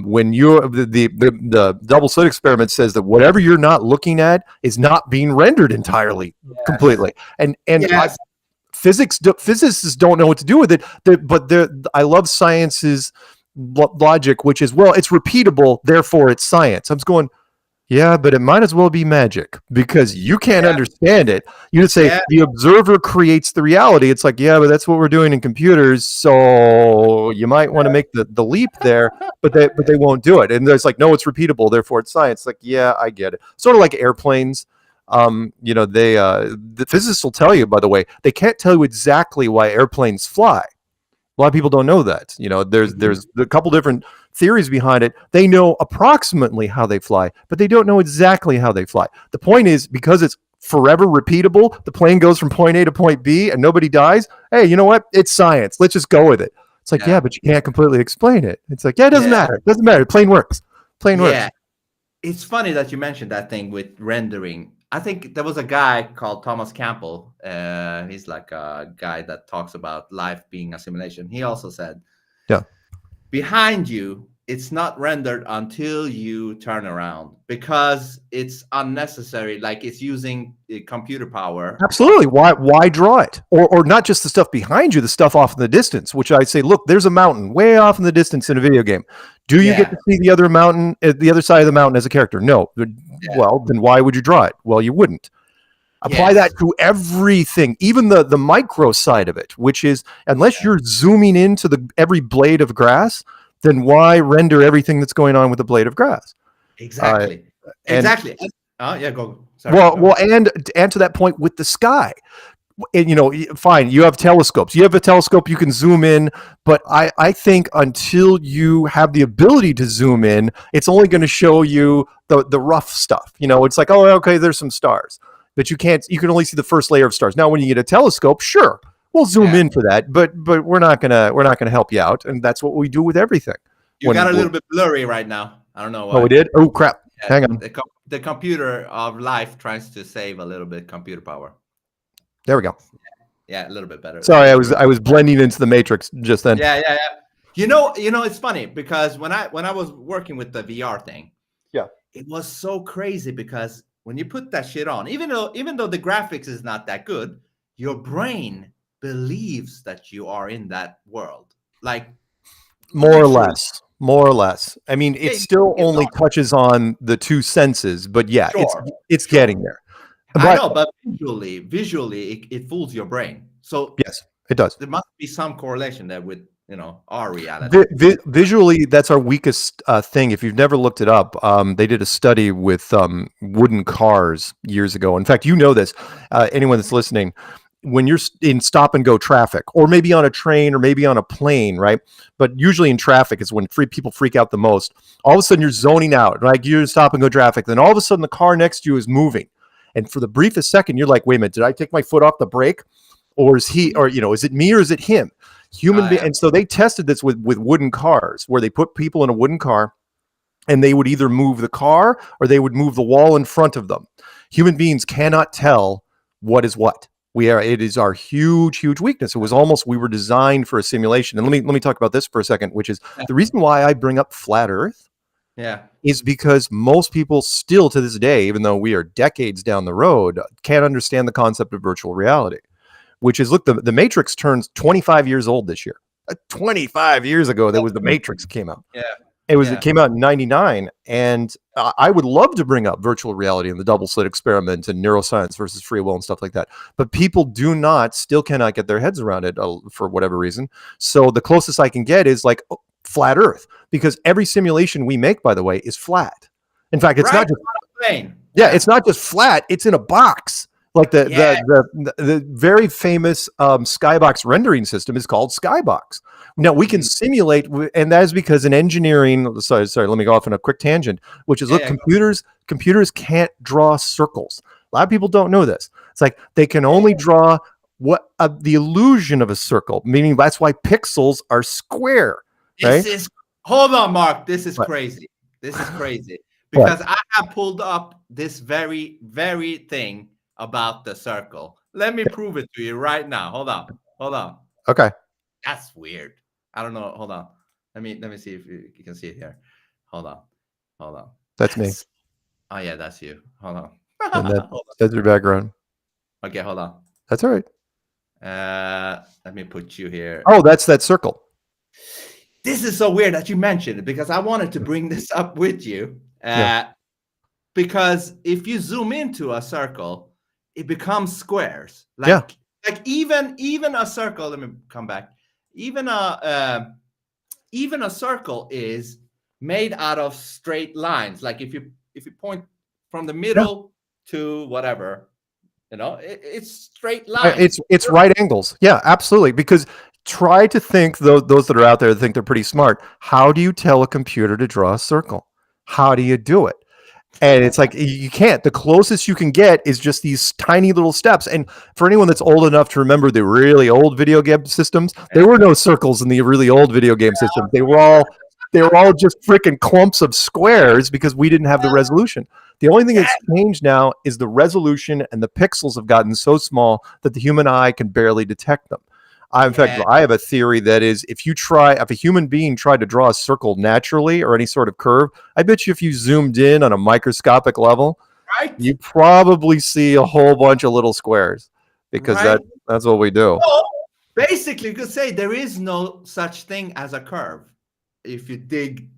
when you're the double slit experiment says that whatever you're not looking at is not being rendered entirely, completely, and yes. Physicists don't know what to do with it. But I love science's logic, which is, well, it's repeatable, therefore it's science. I'm just going, yeah, but it might as well be magic, because you can't understand it. You just say the observer creates the reality. It's like, yeah, but that's what we're doing in computers. So you might want to make the leap there, but they won't do it. And there's like, no, it's repeatable, therefore it's science. Like, yeah, I get it. Sort of like airplanes. You know, the physicists will tell you, by the way, they can't tell you exactly why airplanes fly. A lot of people don't know that. You know, there's a couple different theories behind it. They know approximately how they fly, but they don't know exactly how they fly. The point is, because it's forever repeatable, the plane goes from point A to point B and nobody dies. Hey, you know what? It's science. Let's just go with it. It's like, yeah, but you can't completely explain it. It's like, yeah, it doesn't matter. It doesn't matter. Plane works. Plane works. It's funny that you mentioned that thing with rendering. I think there was a guy called Thomas Campbell. He's like a guy that talks about life being a simulation. He also said, behind you, it's not rendered until you turn around, because it's unnecessary. Like, it's using computer power. Absolutely. Why draw it? Or not just the stuff behind you, the stuff off in the distance, which I say, look, there's a mountain way off in the distance in a video game. Do you get to see the other mountain, the other side of the mountain as a character? No. Well, then why would you draw it? Well, you wouldn't. Apply that to everything, even the micro side of it, which is, unless you're zooming into every blade of grass, then why render everything that's going on with the blade of grass? Exactly. Go. Sorry, well, and to that point with the sky. And, you know, fine, you have telescopes. You have a telescope, you can zoom in, but I think until you have the ability to zoom in, it's only going to show you the rough stuff. You know, it's like, oh, okay, there's some stars, but you can only see the first layer of stars. Now, when you get a telescope, sure, we'll zoom in for that, but we're not gonna help you out, and that's what we do with everything. You got a little bit blurry right now. I don't know why. Oh, we did? Oh, crap. Hang on. The computer of life tries to save a little bit computer power. There we go. Yeah, a little bit better. Sorry, I was blending into the matrix just then. Yeah. You know, it's funny, because when I was working with the VR thing, it was so crazy, because when you put that shit on, even though the graphics is not that good, your brain believes that you are in that world. Like, more or less. I mean, it still only touches on the two senses, but it's getting there. I know, but visually, it fools your brain. So yes, it does. There must be some correlation there with, you know, our reality. Visually, that's our weakest thing. If you've never looked it up, they did a study with wooden cars years ago. In fact, you know this. Anyone that's listening, when you're in stop and go traffic, or maybe on a train, or maybe on a plane, right? But usually in traffic is when people freak out the most. All of a sudden, you're zoning out, right? You're in stop and go traffic. Then all of a sudden, the car next to you is moving. And for the briefest second, you're like, wait a minute, did I take my foot off the brake? Or is he, or, you know, is it me or is it him? And so they tested this with wooden cars, where they put people in a wooden car and they would either move the car or they would move the wall in front of them. Human beings cannot tell what is what. It is our huge weakness. It was almost, we were designed for a simulation. And let me talk about this for a second, which is the reason why I bring up flat Earth. Yeah. Is because most people still to this day, even though we are decades down the road, can't understand the concept of virtual reality, which is, look, the Matrix turns 25 years old this year. 25 years ago, there was the Matrix came out. Yeah. It came out in 99. And I would love to bring up virtual reality and the double slit experiment and neuroscience versus free will and stuff like that. But people still cannot get their heads around it for whatever reason. So the closest I can get is like flat Earth, because every simulation we make, by the way, is flat. In fact, it's not just plane. Yeah, it's not just flat, it's in a box. Like the very famous Skybox rendering system is called Skybox. Now we can simulate, and that is because in engineering. Sorry, let me go off on a quick tangent. Which is, computers can't draw circles. A lot of people don't know this. It's like they can only draw the illusion of a circle, meaning that's why pixels are square. Right? Hold on, Mark. This is crazy. This is crazy because I have pulled up this very, very thing about the circle. Let me prove it to you right now. Hold on. Okay. That's weird. I don't know. Hold on. Let me see if you can see it here. Hold on. That's me. Oh yeah, that's you. Hold on. And that's your background. Okay, hold on. That's all right. Let me put you here. Oh, that's that circle. This is so weird that you mentioned it, because I wanted to bring this up with you. Because if you zoom into a circle, it becomes squares. Like even a circle. Let me come back. Even a circle is made out of straight lines. Like if you point from the middle to whatever, it's straight lines. It's right angles. Yeah, absolutely. Because try to think, those that are out there that think they're pretty smart. How do you tell a computer to draw a circle? How do you do it? And it's like, you can't. The closest you can get is just these tiny little steps. And for anyone that's old enough to remember the really old video game systems, there were no circles in the really old video game systems. They were all just freaking clumps of squares because we didn't have the resolution. The only thing that's changed now is the resolution, and the pixels have gotten so small that the human eye can barely detect them. In fact, I have a theory that is, if a human being tried to draw a circle naturally or any sort of curve, I bet you if you zoomed in on a microscopic level, you probably see a whole bunch of little squares, because that's what we do. So basically, you could say there is no such thing as a curve if you dig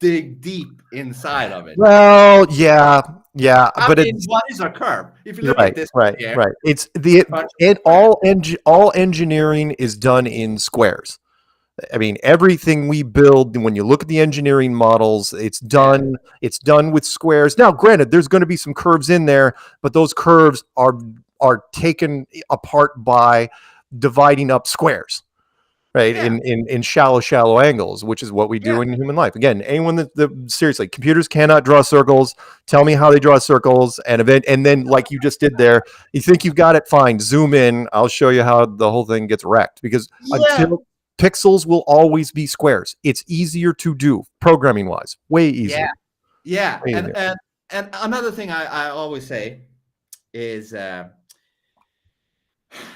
deep inside of it. Well, yeah, but what is a curve? If you look right, at this, right. It's all engineering is done in squares. I mean, everything we build, when you look at the engineering models, it's done with squares. Now, granted, there's going to be some curves in there, but those curves are taken apart by dividing up squares. Right. In shallow angles, which is what we do in human life. Again, anyone that seriously, computers cannot draw circles. Tell me how they draw circles, and then like you just did there, you think you've got it, fine. Zoom in. I'll show you how the whole thing gets wrecked, because until pixels will always be squares. It's easier to do programming wise, way easier. Yeah. And another thing I always say is, our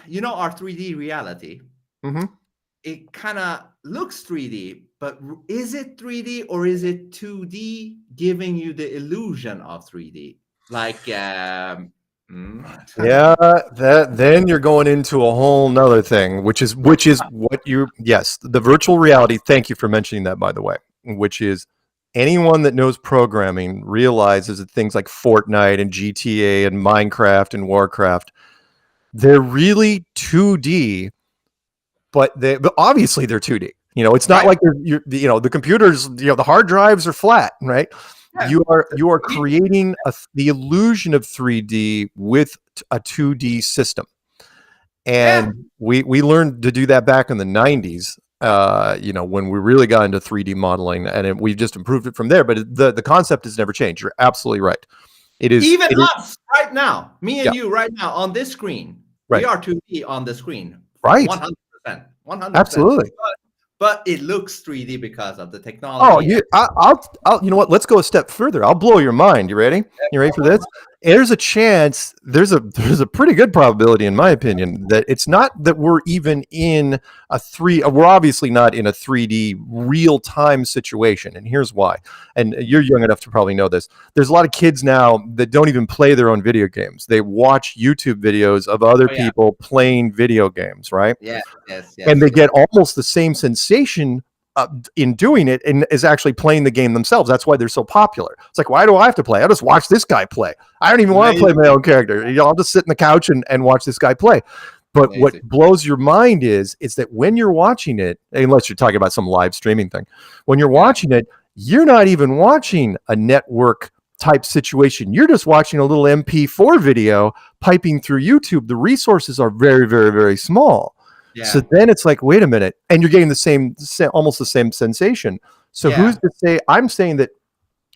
3D reality. Mm-hmm. It kind of looks 3D, but is it 3D or is it 2D, giving you the illusion of 3D? Like, then you're going into a whole nother thing, which is what the virtual reality. Thank you for mentioning that, by the way, which is, anyone that knows programming realizes that things like Fortnite and GTA and Minecraft and Warcraft, they're really 2D. But obviously they're 2D. It's not like the computers. The hard drives are flat, right? Yeah. You are creating the illusion of 3D with a 2D system, and we learned to do that back in the 90s. When we really got into 3D modeling, and we've just improved it from there. But the concept has never changed. You're absolutely right. It is us right now, me and you right now on this screen. We are 2D on the screen. Right. 100%. 100%. Absolutely. but it looks 3D because of the Oh, technology. you know what? Let's go a step further. I'll blow your mind. You ready? You ready for this? There's a chance. There's a pretty good probability, in my opinion, that it's not that we're even in we're obviously not in a 3D real time situation. And here's why. And you're young enough to probably know this. There's a lot of kids now that don't even play their own video games. They watch YouTube videos of other people playing video games, right? Yes. And they get almost the same sensation in doing it and is actually playing the game themselves. That's why they're so popular. It's like, why do I have to play? I'll just watch this guy play. I don't even want to play my own character. I'll just sit in the couch and watch this guy play. But what blows your mind is that when you're watching it, unless you're talking about some live streaming thing, when you're watching it, you're not even watching a network type situation. You're just watching a little MP4 video piping through YouTube. The resources are very, very, very small. Yeah. So then it's like, wait a minute, and you're getting the same almost the same sensation. So who's to say? I'm saying that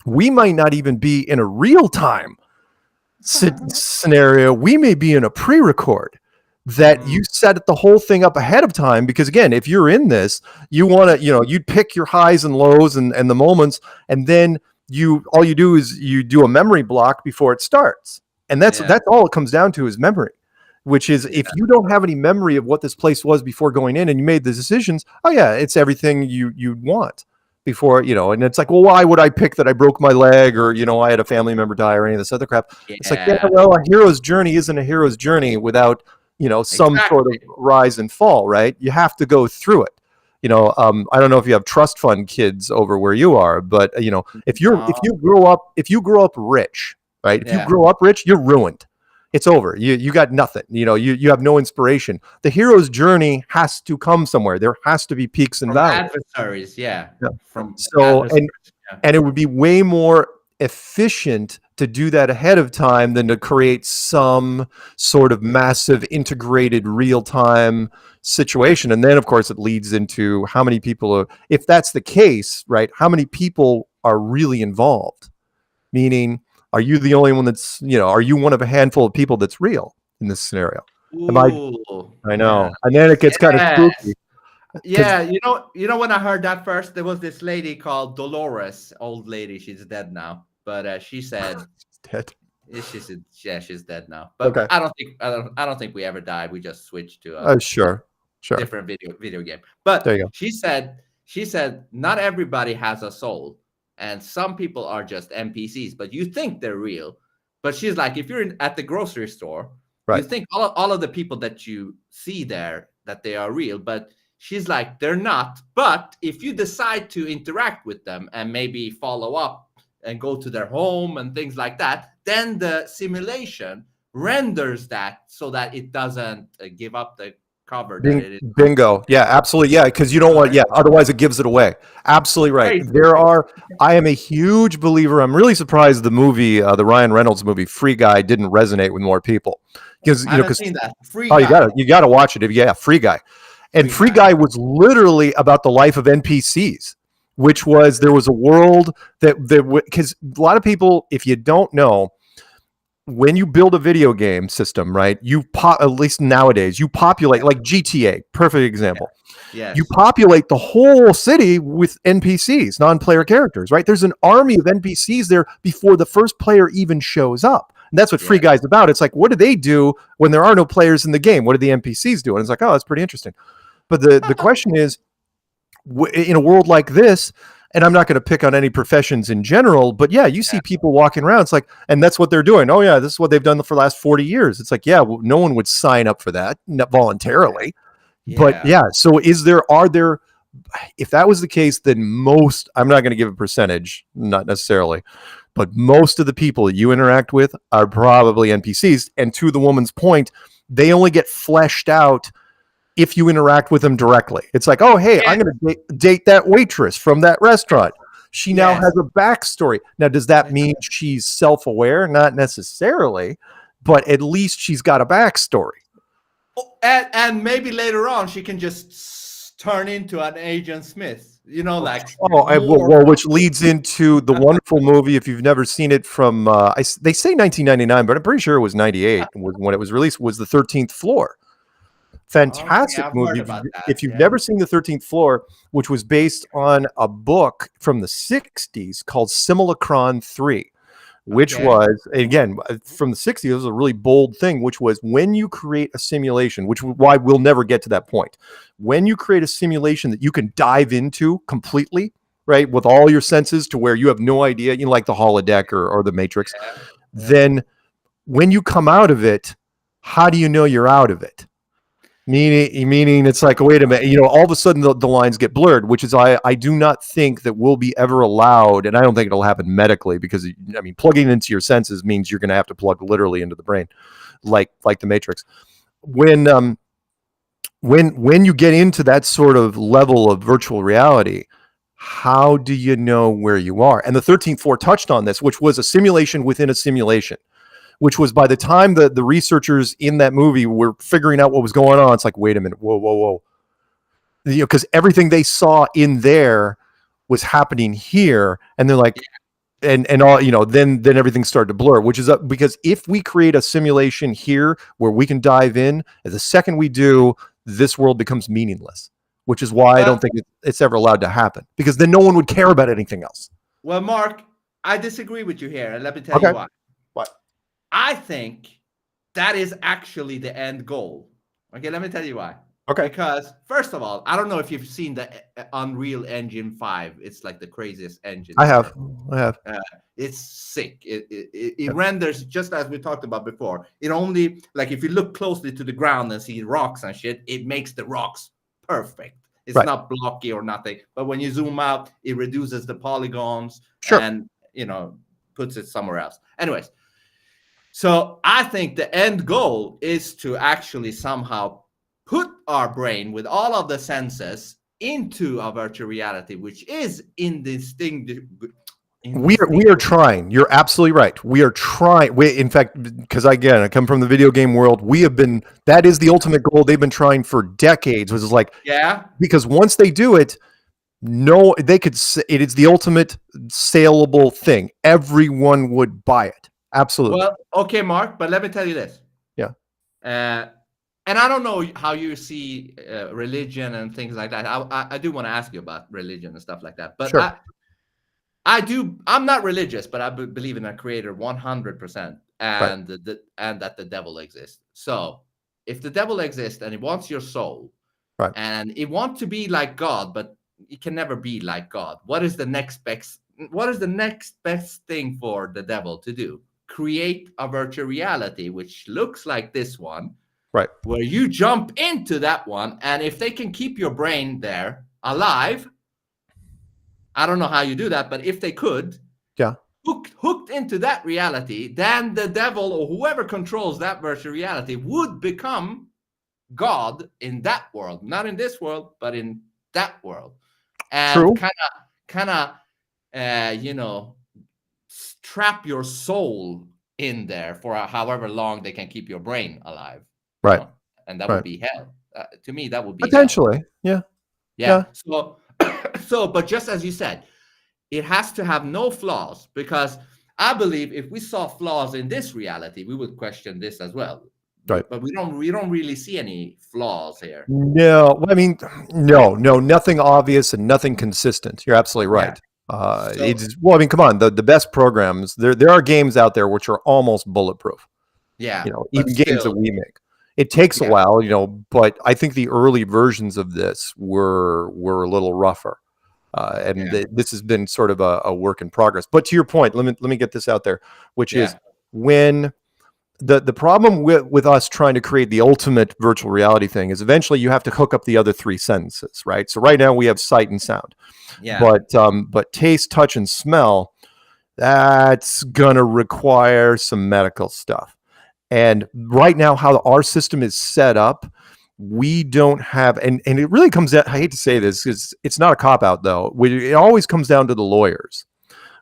we might not even be in a real time scenario. We may be in a pre-record that you set the whole thing up ahead of time. Because again, if you're in this, you want to, you'd pick your highs and lows and the moments, and then all you do is you do a memory block before it starts, and that's all it comes down to is memory. Which is, if you don't have any memory of what this place was before going in and you made the decisions, it's everything you'd want before, and it's like, well, why would I pick that I broke my leg or, I had a family member die or any of this other crap? Yeah. It's like, well, a hero's journey isn't a hero's journey without, some sort of rise and fall, right? You have to go through it. I don't know if you have trust fund kids over where you are, but, if you grow up rich, right? If you grow up rich, you're ruined. It's over. You got nothing. You have no inspiration. The hero's journey has to come somewhere. There has to be peaks and valleys. Adversaries, and it would be way more efficient to do that ahead of time than to create some sort of massive integrated real-time situation. And then, of course, it leads into how many people if that's the case, right? How many people are really involved? Meaning, are you the only one that's, are you one of a handful of people that's real in this scenario? I know. And then it gets kind of spooky. Yeah, when I heard that first, there was this lady called Dolores, old lady. She's dead now, but she said, dead. She's dead now. But okay. I don't think we ever died. We just switched to a sure different video game. But there you go. She said not everybody has a soul. And some people are just NPCs, but you think they're real. But she's like, if you're at the grocery store, you think all of the people that you see there, that they are real. But she's like, they're not. But if you decide to interact with them and maybe follow up and go to their home and things like that, then the simulation renders that so that it doesn't give up the cover that it is. Bingo. Yeah, absolutely. Yeah, because you don't want, otherwise it gives it away. Absolutely right. I am a huge believer. I'm really surprised the movie, the Ryan Reynolds movie, Free Guy, didn't resonate with more people. Because I haven't seen that. Free Guy. you gotta watch it. Free Guy. And Free Guy was literally about the life of NPCs, which was, there was a world that because a lot of people, if you don't know, when you build a video game system, right, at least nowadays, you populate, like GTA, perfect example. Yes. You populate the whole city with NPCs, non-player characters, right? There's an army of NPCs there before the first player even shows up. And that's what Free Guy's about. It's like, what do they do when there are no players in the game? What do the NPCs do? And it's like, oh, that's pretty interesting. But the question is, in a world like this, and I'm not going to pick on any professions in general, but you see people walking around. It's like, and that's what they're doing. Oh yeah, this is what they've done for the last 40 years. It's like, well, no one would sign up for that voluntarily. But so are there, if that was the case, then I'm not going to give a percentage, not necessarily, but most of the people that you interact with are probably NPCs. And to the woman's point, they only get fleshed out if you interact with them directly. It's like, oh, hey, I'm going to date that waitress from that restaurant. She now has a backstory. Now, does that mean she's self-aware? Not necessarily, but at least she's got a backstory. And maybe later on, she can just turn into an Agent Smith, which leads into the wonderful movie, if you've never seen it, from, they say 1999, but I'm pretty sure it was 98 when it was released, was The 13th Floor. Okay, Fantastic I've movie. heard about that. If you've Yeah. never seen The 13th Floor, which was based on a book from the 60s called Simulacron 3, which Okay. was, again, from the 60s, it was a really bold thing, which was when you create a simulation, which is why we'll never get to that point. When you create a simulation that you can dive into completely, right, with all your senses to where you have no idea, you know, like the holodeck or the Matrix, Yeah. then when you come out of it, how do you know you're out of it? Meaning it's like, wait a minute, you know, all of a sudden the lines get blurred, which is I do not think that we'll be ever allowed, and I don't think it'll happen medically, because I mean, plugging into your senses means you're going to have to plug literally into the brain, like the Matrix. When you get into that sort of level of virtual reality, how do you know where you are? And the 13th Floor touched on this, which was a simulation within a simulation, which was, by the time the researchers in that movie were figuring out what was going on, it's like, wait a minute, whoa. You know, because everything they saw in there was happening here. And they're like, and all, you know, then everything started to blur, which is because if we create a simulation here where we can dive in, the second we do, this world becomes meaningless, which is why I don't think it's ever allowed to happen, because then no one would care about anything else. Well, Mark, I disagree with you here, and let me tell you why. What? I think that is actually the end goal. Okay, let me tell you why. Okay. Because first of all, I don't know if you've seen the Unreal Engine 5. It's like the craziest engine. I have. It's sick. It renders just as we talked about before. It only, like, if you look closely to the ground and see rocks and shit, it makes the rocks perfect. It's not blocky or nothing. But when you zoom out, it reduces the polygons and, you know, puts it somewhere else. Anyways, so I think the end goal is to actually somehow put our brain with all of the senses into a virtual reality, which is indistinct. We are trying. You're absolutely right. We are trying. In fact, because again, I come from the video game world. That is the ultimate goal. They've been trying for decades, which is like, because once they do it, it is the ultimate saleable thing. Everyone would buy it. Absolutely. Well, okay, Mark, but let me tell you this. Yeah. And I don't know how you see religion and things like that. I do want to ask you about religion and stuff like that. But I'm not religious, but I believe in a creator 100%, and that the devil exists. So if the devil exists and he wants your soul, and he wants to be like God, but he can never be like God, what is the next best thing for the devil to do? Create a virtual reality which looks like this one, where you jump into that one, and if they can keep your brain there alive, I don't know how you do that, but if they could, hooked into that reality, then the devil or whoever controls that virtual reality would become God in that world, not in this world, but in that world, and kind of, you know, trap your soul in there for however long they can keep your brain alive, you know? And that would be hell. To me, that would be potentially hell. Yeah. So, but just as you said, it has to have no flaws, because I believe if we saw flaws in this reality, we would question this as well. But we don't really see any flaws here. No, I mean, no, nothing obvious and nothing consistent. You're absolutely right. I mean, come on, the best programs, there are games out there which are almost bulletproof. Yeah. You know, even games that we make. It takes a while, you know, but I think the early versions of this were a little rougher. This has been sort of a work in progress. But to your point, let me get this out there, which is when the problem with us trying to create the ultimate virtual reality thing is eventually you have to hook up the other three senses, right? So right now we have sight and sound. But taste, touch, and smell, that's gonna require some medical stuff. And right now, how our system is set up, we don't have, and it really comes down, I hate to say this, because it's not a cop-out, though. It always comes down to the lawyers,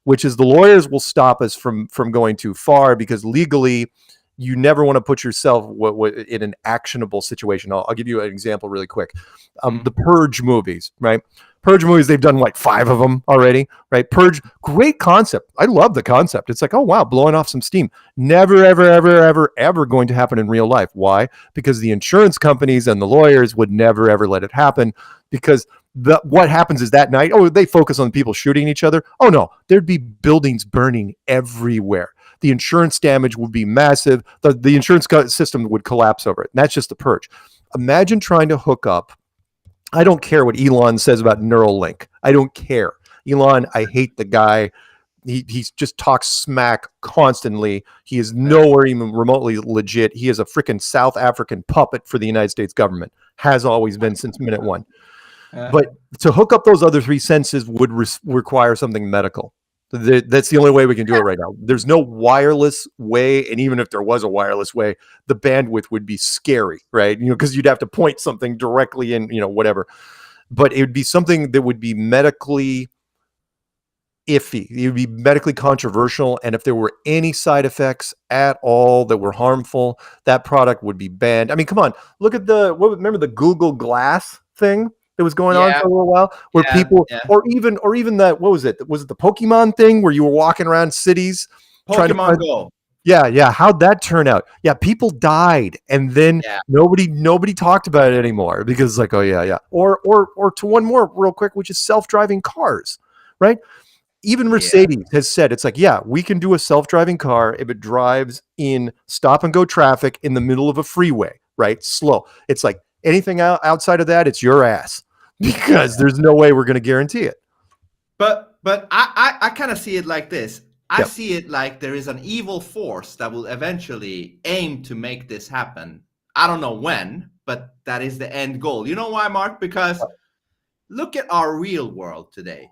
which is the lawyers will stop us from going too far, because legally, you never want to put yourself in an actionable situation. I'll give you an example really quick. The Purge movies, right? Purge movies, they've done like 5 of them already, right? Purge, great concept. I love the concept. It's like, oh, wow, blowing off some steam. Never, ever, ever, ever, ever going to happen in real life. Why? Because the insurance companies and the lawyers would never, ever let it happen, because what happens is that night, they focus on people shooting each other. Oh, no, there'd be buildings burning everywhere. The insurance damage would be massive. The insurance system would collapse over it. And that's just the Purge. Imagine trying to hook up. I don't care what Elon says about Neuralink. I don't care. Elon, I hate the guy. He just talks smack constantly. He is nowhere even remotely legit. He is a freaking South African puppet for the United States government. Has always been since minute one. But to hook up those other 3 senses would require something medical. That's the only way we can do it right now. There's no wireless way, and even if there was a wireless way, the bandwidth would be scary, right? Because you'd have to point something directly in, whatever. But it would be something that would be medically iffy. It would be medically controversial, and if there were any side effects at all that were harmful, that product would be banned. I mean, come on, look at remember the Google Glass thing that was going on for a little while, where people, or even that, what was it? Was it the Pokemon thing where you were walking around cities trying to find, Go? Yeah. How'd that turn out? Yeah, people died, and then nobody talked about it anymore because it's like, oh yeah. Or to one more real quick, which is self-driving cars, right? Even Mercedes has said, it's like, we can do a self-driving car if it drives in stop and go traffic in the middle of a freeway, right? Slow. It's like anything outside of that, it's your ass, because there's no way we're going to guarantee it. But I kind of see it like this. I see it like there is an evil force that will eventually aim to make this happen. I don't know when, but that is the end goal. You know why, Mark? Because look at our real world today.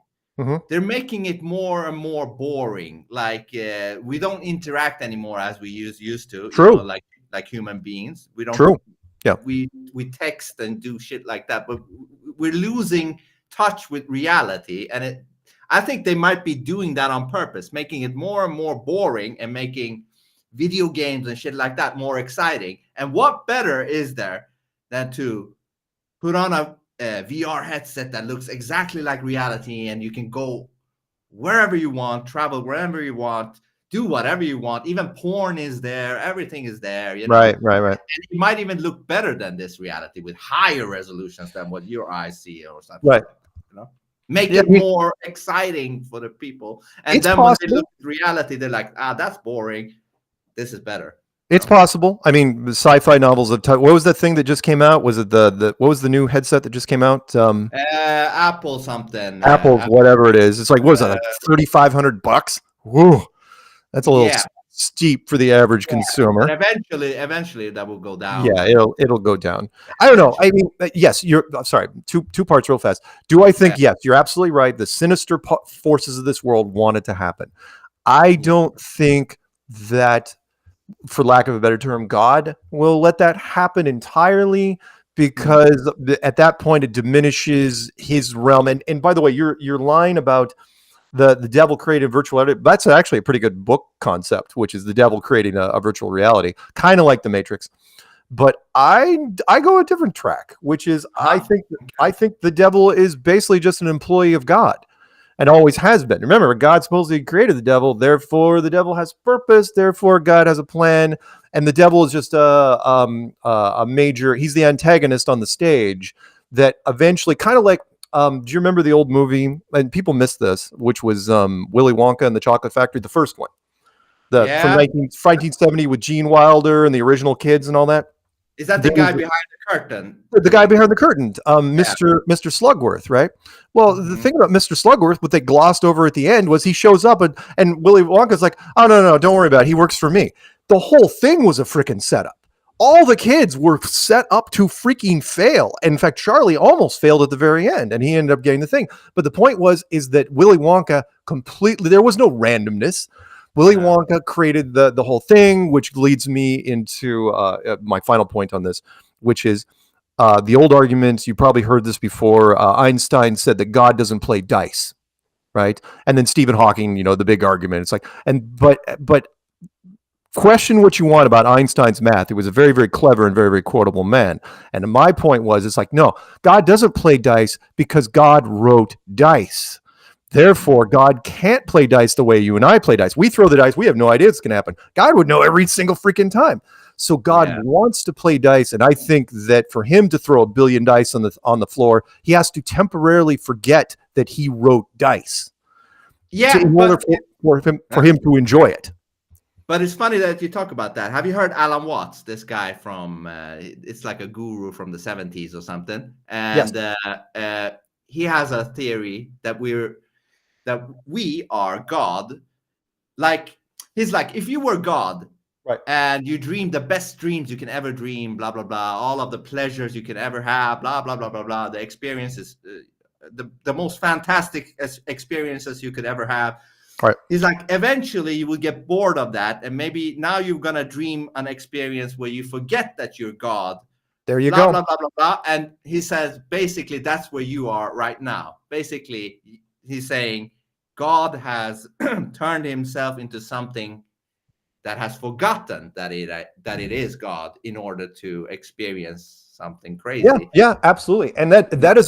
They're making it more and more boring. Like we don't interact anymore as we used to. True. Like human beings. We don't. True. Yeah. We text and do shit like that, but we're losing touch with reality. And I think they might be doing that on purpose, making it more and more boring and making video games and shit like that more exciting. And what better is there than to put on a VR headset that looks exactly like reality, and you can go wherever you want, travel wherever you want, do whatever you want. Even porn is there. Everything is there. Right. And it might even look better than this reality with higher resolutions than what your eyes see or something. Right. Make it more exciting for the people. And then when they look at reality, they're like, that's boring. This is better. It's possible. I mean, the sci-fi novels what was that thing that just came out? Was it what was the new headset that just came out? Apple something. Apple, whatever it is. It's like, what is that? Like $3,500? Whoa. That's a little steep for the average consumer. And eventually that will go down. Yeah, it'll go down. I don't know. I mean, yes, I'm sorry. Two parts real fast. Do I think, yes, you're absolutely right. The sinister forces of this world want it to happen. I don't think that, for lack of a better term, God will let that happen entirely, because at that point it diminishes his realm. And by the way, your line about the devil created virtual reality, that's actually a pretty good book concept, which is the devil creating a virtual reality, kind of like the Matrix. But I go a different track, which is I think the devil is basically just an employee of God, and always has been. Remember, God supposedly created the devil, therefore the devil has purpose, therefore God has a plan, and the devil is just a major, he's the antagonist on the stage that eventually, kind of like, do you remember the old movie, and people miss this, which was Willy Wonka and the Chocolate Factory, the first one, from 1970 with Gene Wilder and the original kids and all that? Is that the guy behind the curtain? The guy behind the curtain, Mr. Slugworth, right? Well, the thing about Mr. Slugworth, what they glossed over at the end, was he shows up and Willy Wonka's like, oh, no, don't worry about it. He works for me. The whole thing was a freaking setup. All the kids were set up to freaking fail. In fact, Charlie almost failed at the very end, and he ended up getting the thing. But the point is that Willy Wonka there was no randomness. Willy Wonka created the whole thing, which leads me into my final point on this, which is the old arguments. You probably heard this before. Einstein said that God doesn't play dice, right? And then Stephen Hawking, the big argument. It's like, but question what you want about Einstein's math. He was a very, very clever and very, very quotable man. And my point was, it's like, no, God doesn't play dice because God wrote dice. Therefore, God can't play dice the way you and I play dice. We throw the dice. We have no idea it's going to happen. God would know every single freaking time. So God wants to play dice. And I think that for him to throw a billion dice on the floor, he has to temporarily forget that he wrote dice. Yeah. In order for him to enjoy it. But it's funny that you talk about that. Have you heard Alan Watts, this guy from, it's like a guru from the 70s or something. And he has a theory that we are God. Like, he's like, if you were God, right, and you dream the best dreams you can ever dream, blah, blah, blah, all of the pleasures you can ever have, blah, blah, blah, blah, blah, the experiences, the most fantastic experiences you could ever have. Right. He's like, eventually you will get bored of that. And maybe now you're going to dream an experience where you forget that you're God. There you blah, go. Blah, blah, blah, blah. And he says, basically, that's where you are right now. Basically, he's saying God has turned himself into something that has forgotten that it is God in order to experience something crazy. Yeah, absolutely. And that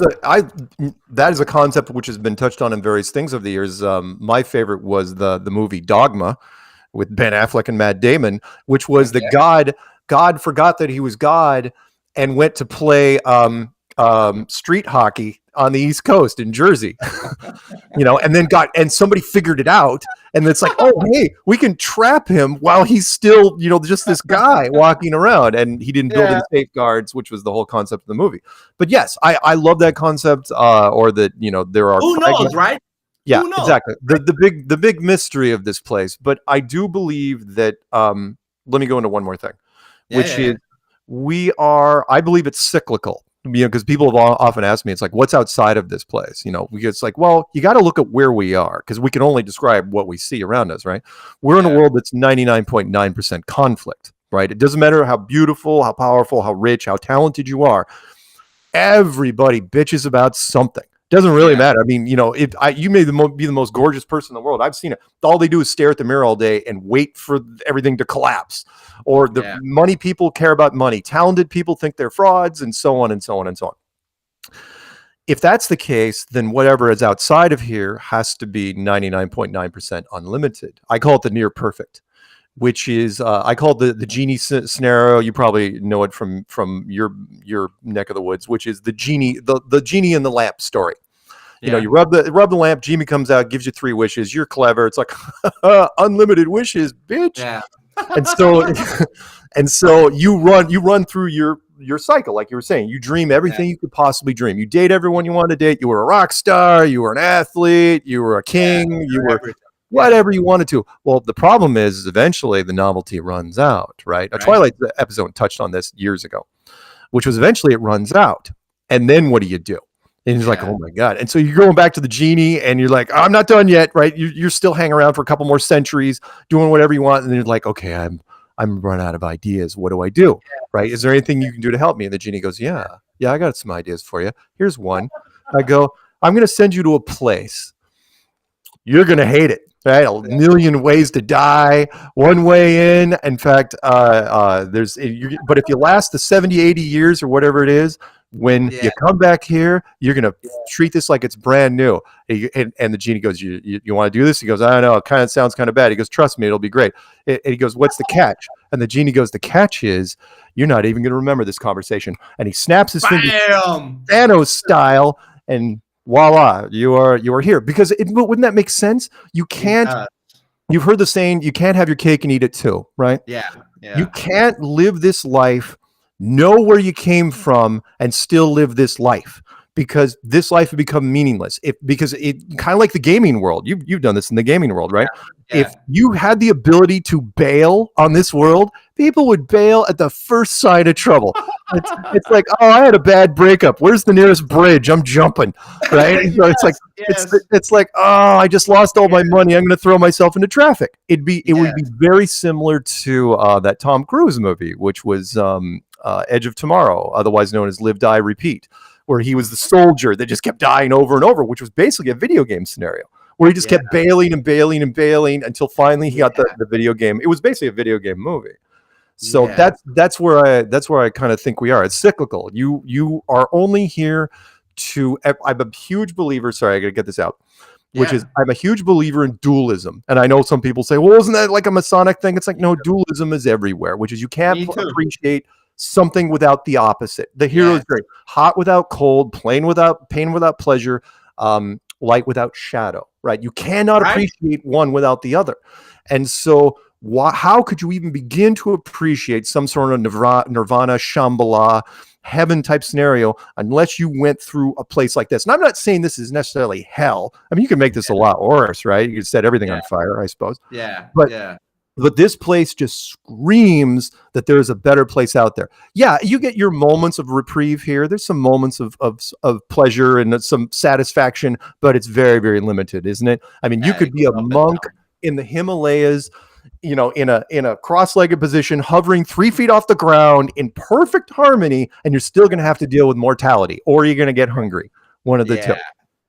is a concept which has been touched on in various things over the years. My favorite was the movie Dogma with Ben Affleck and Matt Damon, which was that God forgot that he was God and went to play street hockey on the East Coast in Jersey, and then somebody figured it out, and it's like, oh, hey, we can trap him while he's still, just this guy walking around, and he didn't build in safeguards, which was the whole concept of the movie. But yes, I love that concept, or that, there are. Who knows, right? Yeah, exactly. The big mystery of this place. But I do believe that, let me go into one more thing, which is I believe it's cyclical. Because people have often asked me, it's like, what's outside of this place? It's like, well, you got to look at where we are, because we can only describe what we see around us, right? We're in a world that's 99.9% conflict, right? It doesn't matter how beautiful, how powerful, how rich, how talented you are. Everybody bitches about something. Doesn't really matter. I mean, you may be the most gorgeous person in the world. I've seen it. All they do is stare at the mirror all day and wait for everything to collapse. Or the money people care about money. Talented people think they're frauds, and so on and so on and so on. If that's the case, then whatever is outside of here has to be 99.9% unlimited. I call it the near perfect, which is I call it the genie scenario. You probably know it from your neck of the woods, which is the genie in the lamp story. You rub the lamp, genie comes out, gives you 3 wishes. You're clever. It's like unlimited wishes, bitch. Yeah. and so you run through your cycle, like you were saying. You dream everything you could possibly dream. You date everyone you want to date. You were a rock star. You were an athlete. You were a king. You were whatever you wanted to. Well, the problem is eventually the novelty runs out, right? A Twilight episode touched on this years ago, which was eventually it runs out. And then what do you do? And he's like, oh my God. And so you're going back to the genie and you're like, I'm not done yet, right? You're still hanging around for a couple more centuries doing whatever you want. And then you're like, okay, I'm run out of ideas. What do I do? Right? Is there anything you can do to help me? And the genie goes, yeah, I got some ideas for you. Here's one. I go, I'm going to send you to a place. You're going to hate it. Right, a million ways to die, one way in. In fact, but if you last the 70, 80 years or whatever it is, when you come back here, you're going to treat this like it's brand new. And the genie goes, you want to do this? He goes, I don't know. It kind of sounds kind of bad. He goes, trust me, it'll be great. And he goes, what's the catch? And the genie goes, the catch is you're not even going to remember this conversation. And he snaps his fingers, Thanos style, and voila, you are here. Because wouldn't that make sense? You can't. You've heard the saying, you can't have your cake and eat it too, right? Yeah. You can't live this life, know where you came from, and still live this life, because this life would become meaningless. Because it kind of like the gaming world. You've done this in the gaming world, right? If you had the ability to bail on this world, people would bail at the first sign of trouble. It's like, oh, I had a bad breakup. Where's the nearest bridge? I'm jumping, right? So it's like it's like, oh, I just lost all my money. I'm going to throw myself into traffic. It would be very similar to that Tom Cruise movie, which was Edge of Tomorrow, otherwise known as Live, Die, Repeat, where he was the soldier that just kept dying over and over, which was basically a video game scenario. where he just kept bailing and bailing and bailing until finally he got the video game. It was basically a video game movie. So that's where I kind of think we are. It's cyclical. You are only here to. I'm a huge believer. Sorry, I got to get this out. Which is, I'm a huge believer in dualism. And I know some people say, well, isn't that like a Masonic thing? It's like, no, dualism is everywhere, which is you can't appreciate something without the opposite. The hero is great. Hot without cold, pain without pleasure, light without shadow, right? You cannot appreciate one without the other. And so how could you even begin to appreciate some sort of nirvana, Shambhala, heaven type scenario unless you went through a place like this? And I'm not saying this is necessarily hell. I mean, you can make this a lot worse, right? You could set everything on fire, I suppose. But this place just screams that there is a better place out there. Yeah, you get your moments of reprieve here. There's some moments of pleasure and some satisfaction, but it's very, very limited, isn't it? I mean, you could be a monk in the Himalayas, in a cross-legged position, hovering 3 feet off the ground in perfect harmony, and you're still going to have to deal with mortality, or you're going to get hungry. One of the two.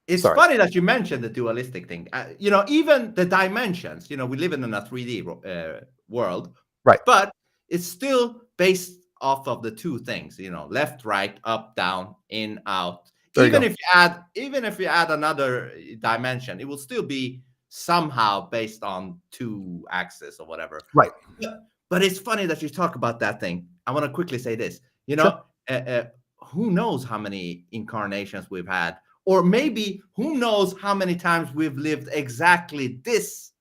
It's funny that you mentioned the dualistic thing. Even the dimensions. We live in a 3D world, right? But it's still based off of the two things. Left, right, up, down, in, out. Even if you add another dimension, it will still be somehow based on two axes or whatever. Right. But it's funny that you talk about that thing. I want to quickly say this. Who knows how many incarnations we've had, or maybe who knows how many times we've lived exactly this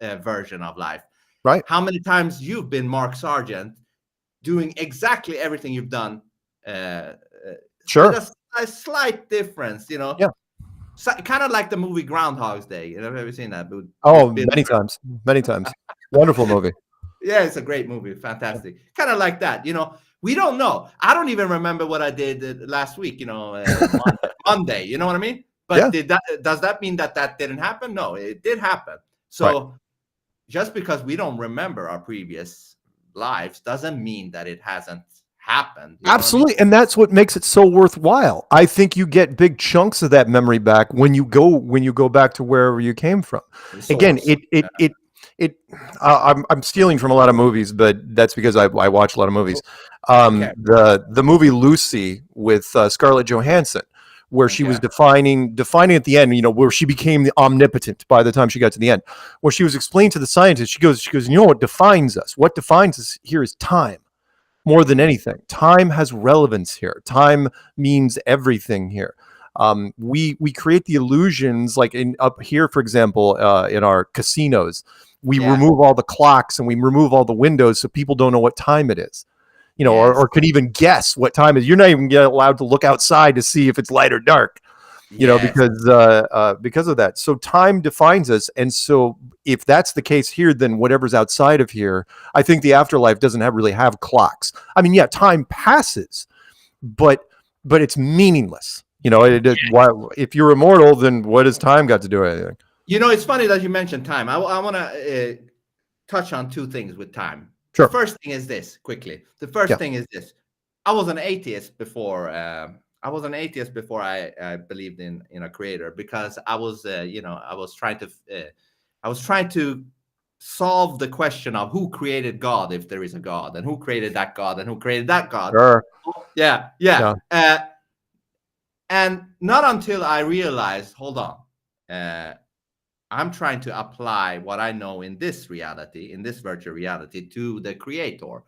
version of life. Right. How many times you've been Mark Sargent doing exactly everything you've done. Sure. With a slight difference, Yeah. So, kind of like the movie Groundhog's Day. Have you ever seen that? Many times. Wonderful movie. Yeah, it's a great movie. Fantastic. Kind of like that. We don't know. I don't even remember what I did last week, Monday. You know what I mean? But does that mean that didn't happen? No, it did happen. So just because we don't remember our previous lives doesn't mean that it hasn't happened. Absolutely. And that's what makes it so worthwhile. I think you get big chunks of that memory back when you go back to wherever you came from. Again, I'm stealing from a lot of movies, but that's because I watch a lot of movies. The movie Lucy with Scarlett Johansson, where she was defining at the end, where she became the omnipotent by the time she got to the end, where she was explaining to the scientist, she goes, what defines us? What defines us here is time. More than anything, time has relevance here. Time means everything here. We create the illusions, like up here, for example, in our casinos, we remove all the clocks and we remove all the windows so people don't know what time it is, or can even guess what time it is. You're not even allowed to look outside to see if it's light or dark, because of that. So time defines us. And so if that's the case here, then whatever's outside of here, I think the afterlife doesn't really have clocks. I mean, time passes, but it's meaningless. If you're immortal, then what has time got to do with anything? It's funny that you mentioned time. I want to touch on two things with time. Sure. The first thing is this, quickly. The first thing is this. I was an atheist before. I believed in a creator, because I was trying to solve the question of who created God, if there is a God, and who created that God, and who created that God. Sure. Yeah. And not until I realized, hold on, I'm trying to apply what I know in this reality, in this virtual reality, to the creator.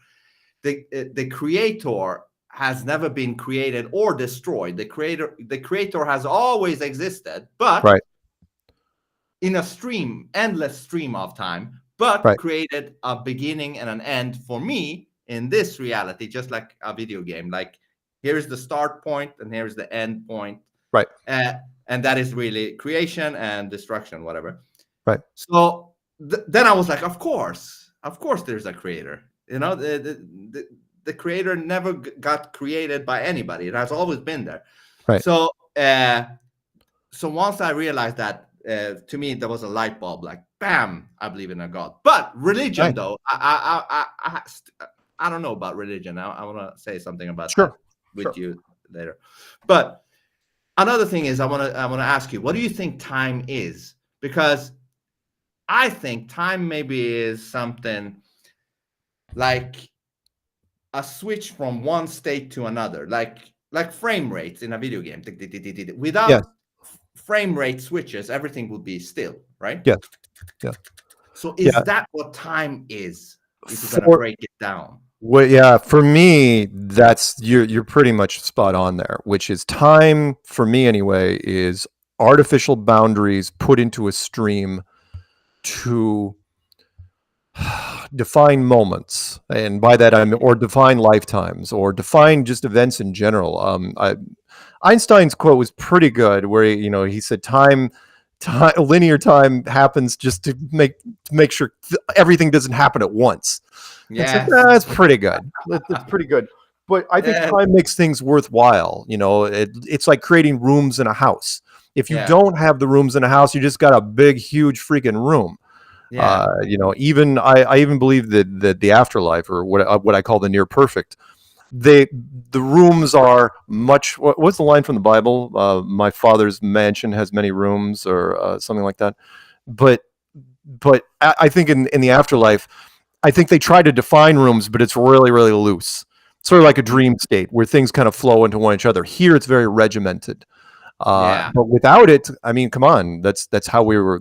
The creator has never been created or destroyed. The creator has always existed, but in a endless stream of time, but created a beginning and an end for me in this reality, just like a video game. Like, here's the start point and here's the end point. Right. And that is really creation and destruction, whatever. Right. So then I was like, of course there's a creator. The creator never got created by anybody. It has always been there. Right. So once I realized that, to me, there was a light bulb, like, bam, I believe in a God. But religion, though, I don't know about religion. I want to say something about that with you later. But another thing is, I want to ask you, what do you think time is? because I think time maybe is something like a switch from one state to another, like frame rates in a video game. Yes. Without frame rate switches, everything would be still, right? Yeah. Yeah. So is Yeah. that what time is? If you're gonna break it down. Well, yeah, for me, that's you're pretty much spot on there, which is time for me anyway, is artificial boundaries put into a stream to define moments, and by that I mean, or define lifetimes, or define just events in general. Einstein's quote was pretty good, where he said linear time happens just to make sure everything doesn't happen at once. It's like, that's pretty good. That's pretty good. But I think time makes things worthwhile. It's like creating rooms in a house. If you don't have the rooms in a house, you just got a big, huge freaking room. Even I even believe that the afterlife, or what I call the near perfect, the rooms are much. What's the line from the Bible? My Father's mansion has many rooms, or something like that. But I think in the afterlife, I think they try to define rooms, but it's really, really loose. Sort of like a dream state where things kind of flow into one each other. Here, it's very regimented. But without it, I mean, come on, that's how we were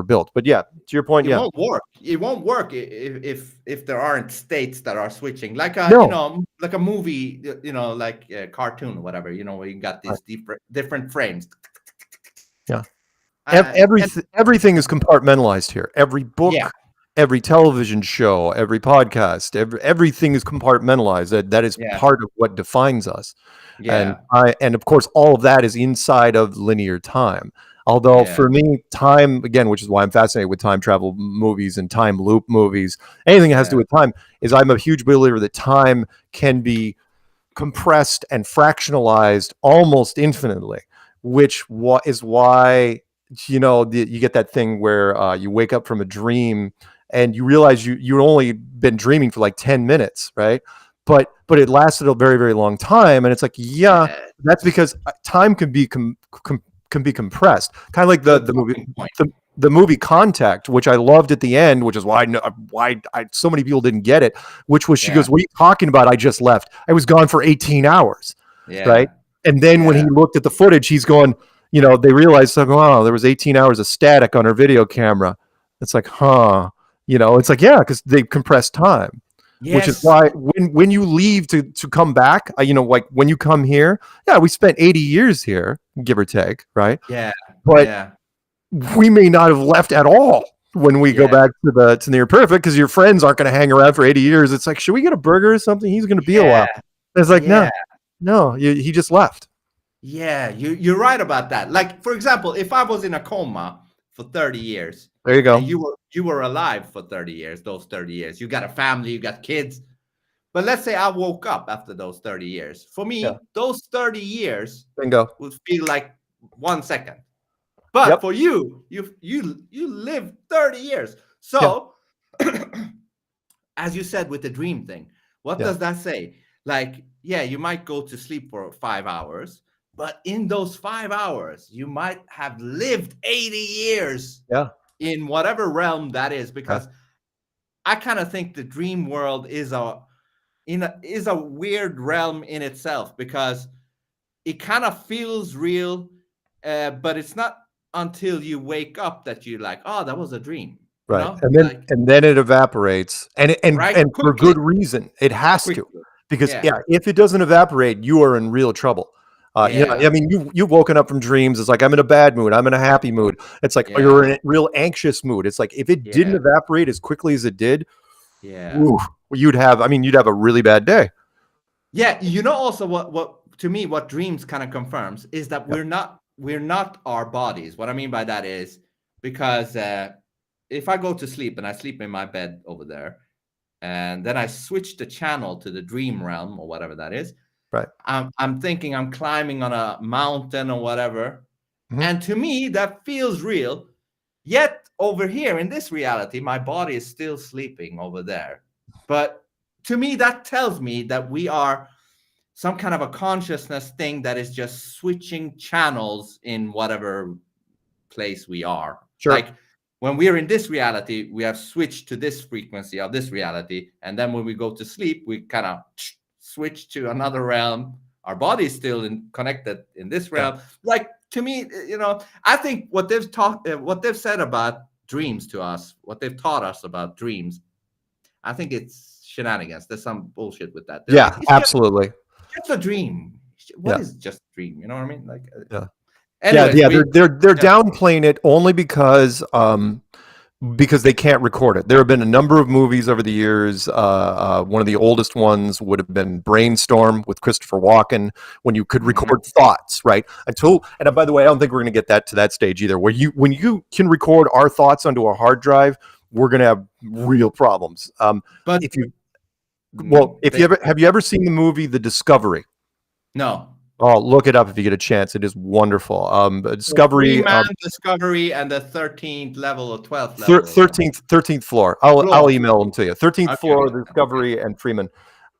built. But yeah, to your point, it won't work. It won't work if there aren't states that are switching, like a like a movie, like a cartoon or whatever, where you got these different frames. Yeah, everything is compartmentalized here. Every book. Yeah. Every television show, every podcast, everything is compartmentalized. That is part of what defines us. Yeah. And of course, all of that is inside of linear time. Although for me, time, again, which is why I'm fascinated with time travel movies and time loop movies, anything that has to do with time, is I'm a huge believer that time can be compressed and fractionalized almost infinitely, which is why, you get that thing where you wake up from a dream and you realize you've only been dreaming for like 10 minutes, right? But it lasted a very, very long time. And it's like, that's because time can be compressed. Kind of like the movie Contact, which I loved at the end, which is why so many people didn't get it, which was, she goes, what are you talking about? I just left. I was gone for 18 hours, right? And then when he looked at the footage, he's going, they realized, oh, there was 18 hours of static on her video camera. It's like, huh. It's like, because they compress time, which is why when you leave to come back, like when you come here, we spent 80 years here, give or take, right? Yeah. But we may not have left at all when we go back to near perfect, because your friends aren't going to hang around for 80 years. It's like, should we get a burger or something? He's going to be a while. It's like, no, he just left. Yeah, you're right about that. Like, for example, if I was in a coma for 30 years. There you go. And you were alive for 30 years, those 30 years. You got a family, you got kids. But let's say I woke up after those 30 years. For me, those 30 years would feel like 1 second. But for you lived 30 years. So, as you said with the dream thing, what does that say? Like, you might go to sleep for 5 hours. But in those 5 hours, you might have lived 80 years in whatever realm that is. Because I kind of think the dream world is a weird realm in itself, because it kind of feels real, but it's not until you wake up that you're like, oh, that was a dream. Right. And then it evaporates, and for good reason. It has to, because if it doesn't evaporate, you are in real trouble. I mean, you've woken up from dreams. It's like, I'm in a bad mood. I'm in a happy mood. It's like, you're in a real anxious mood. It's like, if it didn't evaporate as quickly as it did, you'd have a really bad day. Yeah. Also what to me, what dreams kind of confirms is that we're not our bodies. What I mean by that is, because if I go to sleep and I sleep in my bed over there, and then I switch the channel to the dream realm or whatever that is, right. I'm thinking I'm climbing on a mountain or whatever. Mm-hmm. And to me, that feels real. Yet over here in this reality, my body is still sleeping over there. But to me, that tells me that we are some kind of a consciousness thing that is just switching channels in whatever place we are. Sure. Like when we're in this reality, we have switched to this frequency of this reality, and then when we go to sleep, we kind of switch to another realm. Our body is still connected in this realm. Like, to me, I think what they've said about dreams to us, what they've taught us about dreams, I think it's shenanigans. There's some bullshit with that. Yeah, absolutely. Just a dream. What is just a dream? You know what I mean? Like, anyways, they're downplaying it only because they can't record it. There have been a number of movies over the years. One of the oldest ones would have been Brainstorm with Christopher Walken, when you could record thoughts, right? And by the way, I don't think we're going to get to that stage either. When you can record our thoughts onto a hard drive, we're going to have real problems. But have you ever seen the movie The Discovery? No. Oh, look it up if you get a chance. It is wonderful. Discovery, Discovery, and the 13th level or 12th level. 13th floor. I'll email them to you. 13th floor, Discovery, and Freeman.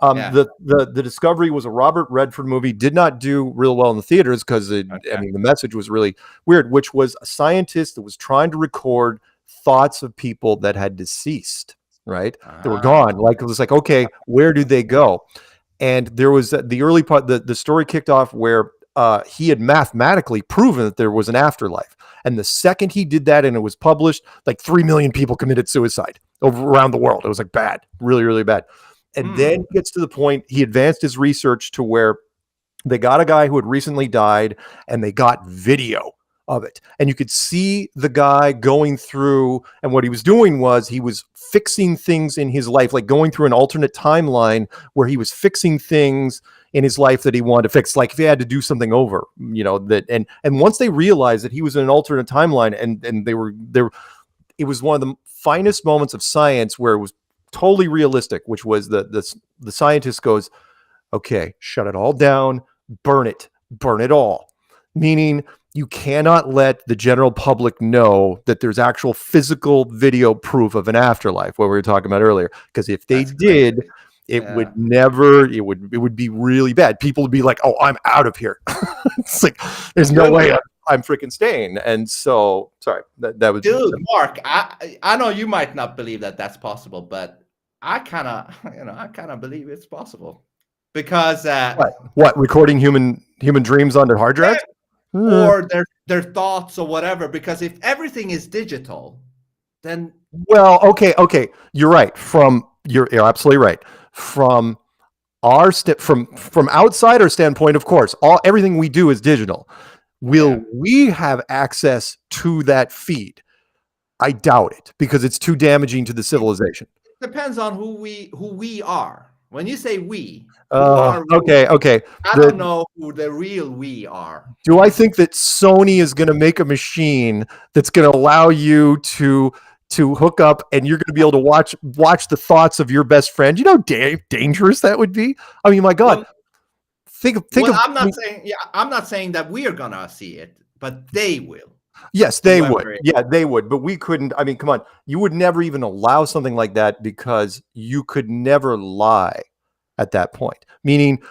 The Discovery was a Robert Redford movie. Did not do real well in the theaters because the message was really weird. Which was a scientist that was trying to record thoughts of people that had deceased. Right, they were gone. Like, it was like, okay, where did they go? And there was the early part, the story kicked off where he had mathematically proven that there was an afterlife. And the second he did that and it was published, like 3 million people committed suicide around the world. It was like bad, really, really bad. And then it gets to the point, he advanced his research to where they got a guy who had recently died and they got video of it. And you could see the guy going through, and what he was doing was he was fixing things in his life, like going through an alternate timeline where he was fixing things in his life that he wanted to fix. Like if he had to do something over, and once they realized that he was in an alternate timeline and they were there, it was one of the finest moments of science where it was totally realistic, which was the scientist goes, okay, shut it all down, burn it all. Meaning, you cannot let the general public know that there's actual physical video proof of an afterlife, what we were talking about earlier. Because if they did, it would be really bad. People would be like, oh, I'm out of here. It's like, there's no way I'm freaking staying. And so, sorry, that was... Dude, Mark, I know you might not believe that that's possible, but I kind of believe it's possible. Because... What, recording human dreams onto hard drives? Or their thoughts or whatever, because if everything is digital, then okay, you're right. You're absolutely right. From our from outsider standpoint, of course, everything we do is digital. Will we have access to that feed? I doubt it, because it's too damaging to the civilization. It depends on who we are. When you say we, okay. I don't know who the real we are. Do I think that Sony is going to make a machine that's going to allow you to hook up and you're going to be able to watch the thoughts of your best friend? You know how dangerous that would be? I mean, my God. I'm not saying that we are going to see it, but they will. Yes, they would. Yeah, they would. But we couldn't. I mean, come on. You would never even allow something like that because you could never lie at that point. Meaning,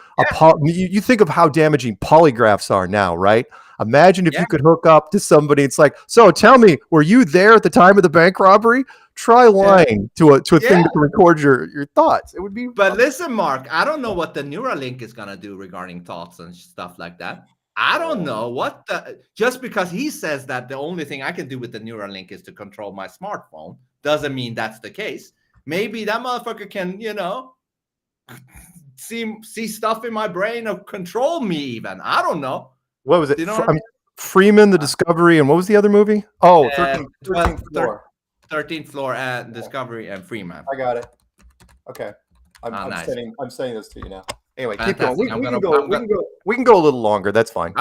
you think of how damaging polygraphs are now, right? Imagine if you could hook up to somebody. It's like, so tell me, were you there at the time of the bank robbery? Try lying to a thing to record your thoughts. It would be. But listen, Mark, I don't know what the Neuralink is going to do regarding thoughts and stuff like that. I don't know just because he says that the only thing I can do with the Neuralink is to control my smartphone doesn't mean that's the case. Maybe that motherfucker can, see stuff in my brain or control me even. I don't know. What was it? Freeman, The Discovery, and what was the other movie? Oh, 13th floor. 13th floor and Discovery and Freeman. I got it. Okay. I'm sending this to you now. Anyway, keep Fantastic. going. We can go a little longer. That's fine.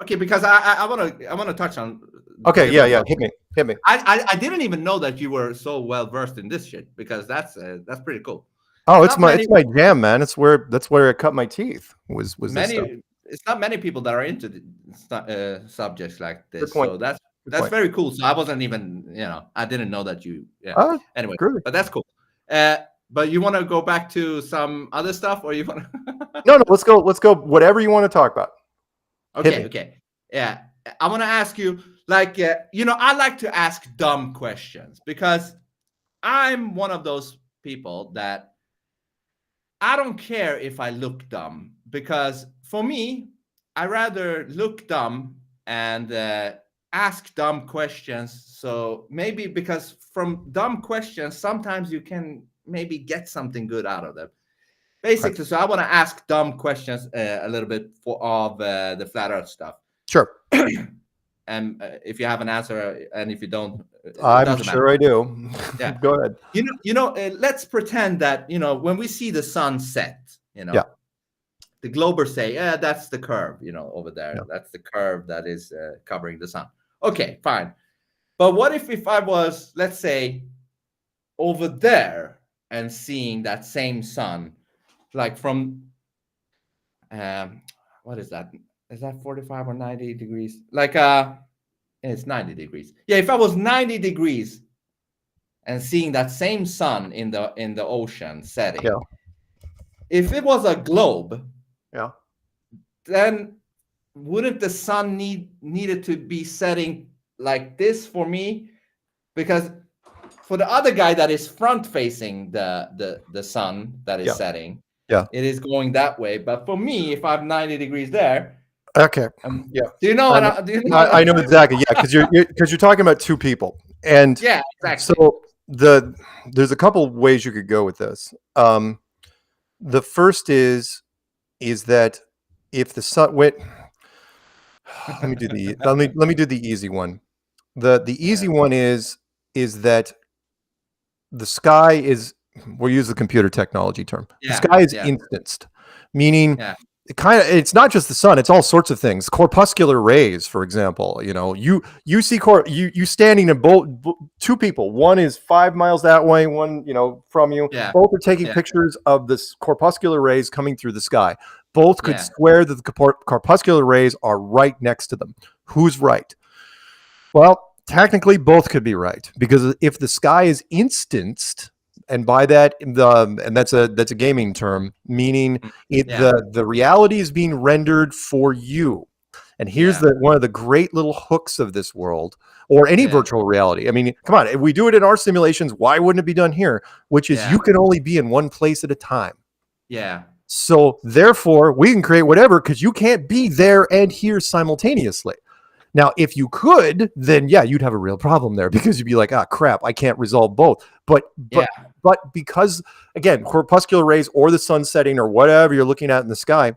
Okay, because I want to touch on. Okay, yeah. Hit me. I didn't even know that you were so well versed in this shit, because that's pretty cool. Oh, it's my jam, man. That's where I cut my teeth. Was many? It's not many people that are into the, subjects like this. So that's very cool. So I wasn't even I didn't know that you. Yeah. Anyway, but that's cool. But you want to go back to some other stuff, or you want to? No. Let's go. Whatever you want to talk about. Okay. Yeah. I want to ask you, like, I like to ask dumb questions because I'm one of those people that I don't care if I look dumb, because for me, I rather look dumb and ask dumb questions. So maybe because from dumb questions, sometimes you can maybe get something good out of them. Basically, Right. so I want to ask dumb questions a little bit of the flat Earth stuff. Sure. And if you have an answer, and if you don't, it I'm doesn't sure matter. I do. Yeah. Go ahead. Let's pretend that when we see the sun set, Yeah. the globers say, yeah, that's the curve, over there. Yeah. That's the curve that is covering the sun. Okay, fine. But what if I was, let's say, over there and seeing that same sun, like from, what is that? Is that 45 or 90 degrees? Like, it's 90 degrees. Yeah, if I was 90 degrees and seeing that same sun in the ocean setting, Yeah. if it was a globe, Yeah. then wouldn't the sun needed to be setting like this for me? Because for the other guy that is front facing the sun that is setting, yeah, it is going that way. But for me, if I'm 90 degrees there, okay, yeah. Do you know what I know exactly? Yeah, because you're talking about two people, and yeah, exactly. So there's a couple ways you could go with this. The first is that if the sun went, let me do the easy one. The easy one is that the sky is, we'll use the computer technology term. The sky is instanced, meaning it's not just the sun, it's all sorts of things. Corpuscular rays, for example, you see you standing in both two people, one is 5 miles that way, one from you, both are taking pictures of this corpuscular rays coming through the sky. Both could swear that the corpuscular rays are right next to them. Who's right? Well, technically both could be right, because if the sky is instanced, and by that, and that's a gaming term, meaning the reality is being rendered for you. And here's one of the great little hooks of this world, or any virtual reality. I mean, come on, if we do it in our simulations, why wouldn't it be done here? Which is you can only be in one place at a time. Yeah. So therefore, we can create whatever, because you can't be there and here simultaneously. Now, if you could, then you'd have a real problem there, because you'd be like, crap, I can't resolve both. But because, again, corpuscular rays or the sun setting or whatever you're looking at in the sky,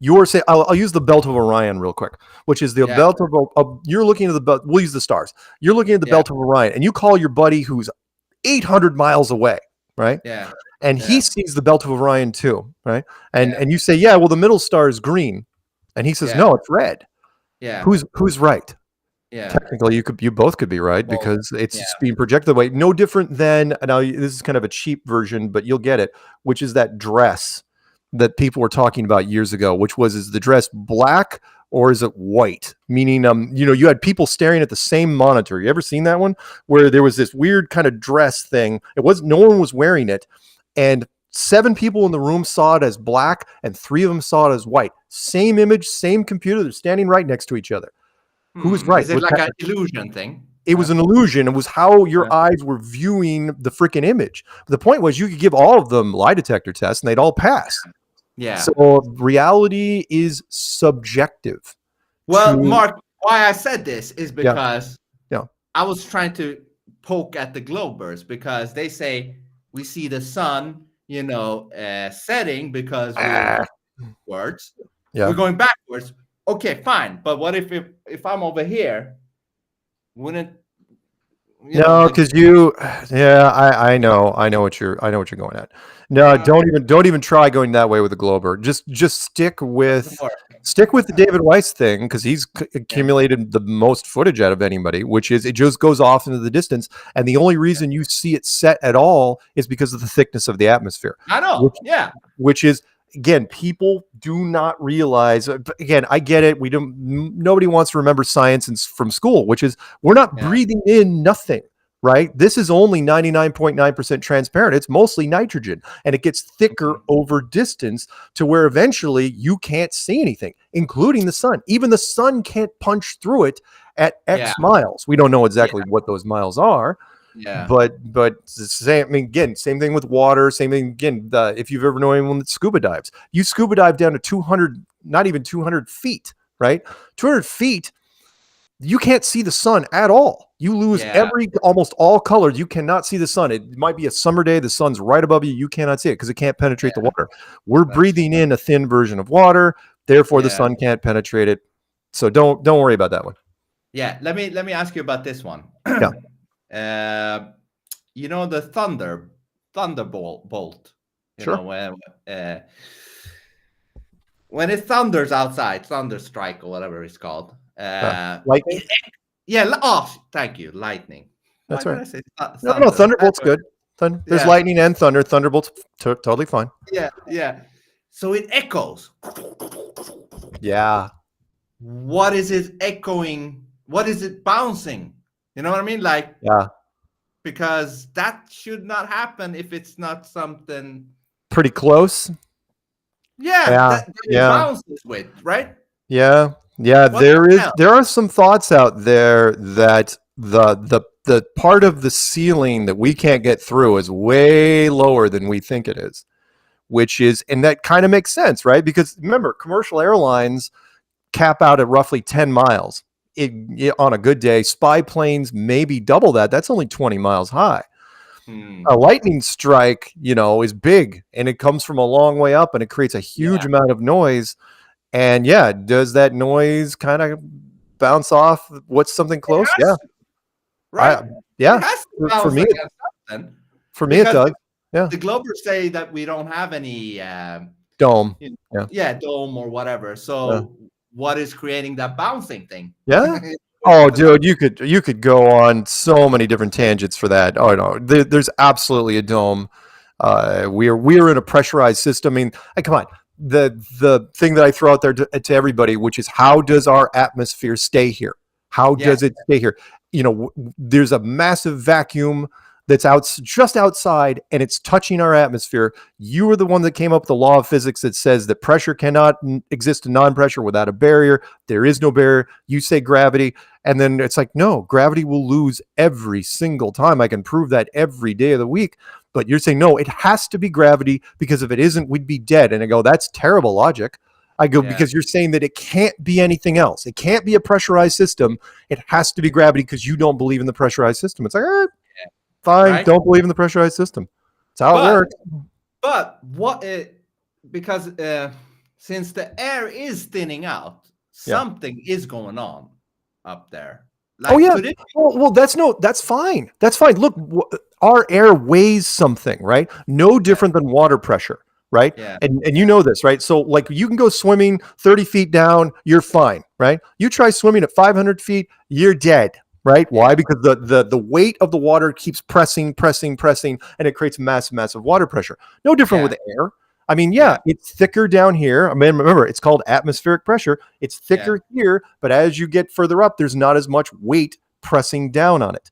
you're saying, I'll use the belt of Orion real quick, which is the belt of you're looking at the belt. We'll use the stars. You're looking at the belt of Orion, and you call your buddy who's 800 miles away, right? Yeah. And he sees the belt of Orion too, right? And you say, well, the middle star is green, and he says, no, it's red. Yeah. Who's right? Yeah. Technically, you both could be right, because it's being projected that way. No different than, now this is kind of a cheap version, but you'll get it, which is that dress that people were talking about years ago, which was, is the dress black or is it white? Meaning, you had people staring at the same monitor. You ever seen that one where there was this weird kind of dress thing? No one was wearing it, and 7 people in the room saw it as black, and 3 of them saw it as white. Same image, same computer. They're standing right next to each other. Who was right? Is it like an illusion thing? It was an illusion. It was how your eyes were viewing the freaking image. The point was, you could give all of them lie detector tests and they'd all pass. Yeah. So reality is subjective. Well, Mark, why I said this is because I was trying to poke at the globers, because they say we see the sun, setting because we're backwards. We're going backwards. Okay, fine. But what if I'm over here? Wouldn't no, because I know what you're going at. No, don't even try going that way with the glober. Just stick with the David Weiss thing, because he's accumulated the most footage out of anybody, which is it just goes off into the distance, and the only reason you see it set at all is because of the thickness of the atmosphere. I know. Which is, again, people do not realize. Again, I get it. Nobody wants to remember science from school, which is we're not breathing in nothing. right? This is only 99.9% transparent. It's mostly nitrogen, and it gets thicker over distance to where eventually you can't see anything, including the sun. Even the sun can't punch through it at X miles. We don't know exactly what those miles are. Yeah. But same. I mean, again, same thing with water. Same thing again. If you've ever known anyone that scuba dives, you scuba dive down to 200, not even 200 feet, right? 200 feet. You can't see the sun at all. You lose almost all colors. You cannot see the sun. It might be a summer day. The sun's right above you. You cannot see it because it can't penetrate the water. We're breathing in a thin version of water. Therefore, the sun can't penetrate it. So don't worry about that one. Yeah. Let me ask you about this one. Yeah. You know, the thunderbolt. You know, when it thunders outside, thunderstrike or whatever it's called. Lightning. Thank you, lightning. That's right. No, thunderbolt's good. There's lightning and thunder. Thunderbolt's totally fine. Yeah. So it echoes. Yeah. What is it echoing? What is it bouncing? You know what I mean? Like, because that should not happen if it's not something pretty close. That it bounces with, right? Yeah. There are some thoughts out there that the part of the ceiling that we can't get through is way lower than we think it is, and that kind of makes sense, right? Because remember, commercial airlines cap out at roughly 10 miles. On a good day, spy planes maybe double that. That's only 20 miles high. A lightning strike, is big, and it comes from a long way up, and it creates a huge amount of noise. And does that noise kind of bounce off what's something close? Right. For me, it does. Yeah. The Globers say that we don't have any dome. Dome or whatever. So what is creating that bouncing thing? Yeah. Oh, dude, you could go on so many different tangents for that. Oh no, there's absolutely a dome. We're in a pressurized system. I mean, come on. The thing that I throw out there to everybody, which is, how does our atmosphere stay here? How does it stay here? There's a massive vacuum that's just outside, and it's touching our atmosphere. You are the one that came up with the law of physics that says that pressure cannot exist in non-pressure without a barrier. There is no barrier. You say gravity, and then it's like, no, gravity will lose every single time. I can prove that every day of the week. But you're saying, no, it has to be gravity, because if it isn't, we'd be dead. And I go, that's terrible logic. I go, because you're saying that it can't be anything else. It can't be a pressurized system. It has to be gravity because you don't believe in the pressurized system. It's like, all right, fine, right? Don't believe in the pressurized system. That's how it works. But because since the air is thinning out, something is going on up there. Like, that's fine. That's fine. Look, our air weighs something, right? No different than water pressure, right? Yeah. And you know this, right? So like, you can go swimming 30 feet down, you're fine, right? You try swimming at 500 feet, you're dead, right? Why? Because the weight of the water keeps pressing, and it creates massive water pressure. No different with air. I mean, it's thicker down here. I mean, remember, it's called atmospheric pressure. It's thicker here, but as you get further up, there's not as much weight pressing down on it.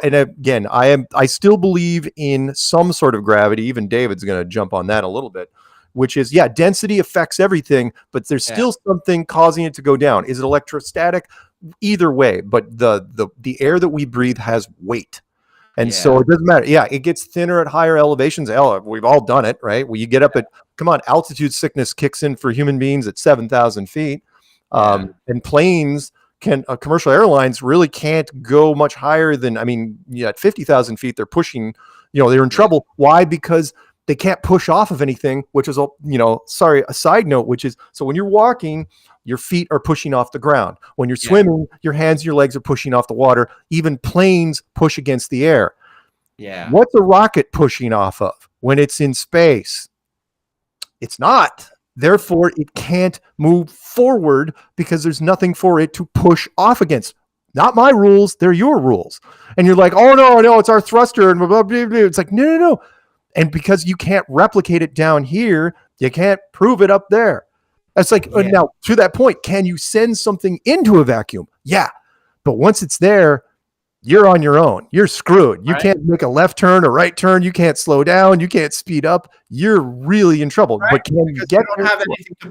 And again, I still believe in some sort of gravity. Even David's going to jump on that a little bit, which is, density affects everything, but there's still something causing it to go down. Is it electrostatic? Either way, but the air that we breathe has weight. And so it doesn't matter. Yeah, it gets thinner at higher elevations. We've all done it, right? When you get up altitude sickness kicks in for human beings at 7,000 feet. And planes commercial airlines really can't go much higher than, at 50,000 feet, they're pushing, they're in trouble. Why? Because they can't push off of anything, which is, a side note, which is, so when you're walking, your feet are pushing off the ground. When you're swimming, your hands and your legs are pushing off the water. Even planes push against the air. Yeah. What's a rocket pushing off of when it's in space? It's not. Therefore, it can't move forward because there's nothing for it to push off against. Not my rules. They're your rules. And you're like, oh, no, it's our thruster. And blah, blah, blah, blah. It's like, no. And because you can't replicate it down here, you can't prove it up there. That's like, now, to that point, can you send something into a vacuum? Yeah. But once it's there, you're on your own. You're screwed. You Right? can't make a left turn or right turn. You can't slow down. You can't speed up. You're really in trouble. Right? But can you Because get you don't there? have anything to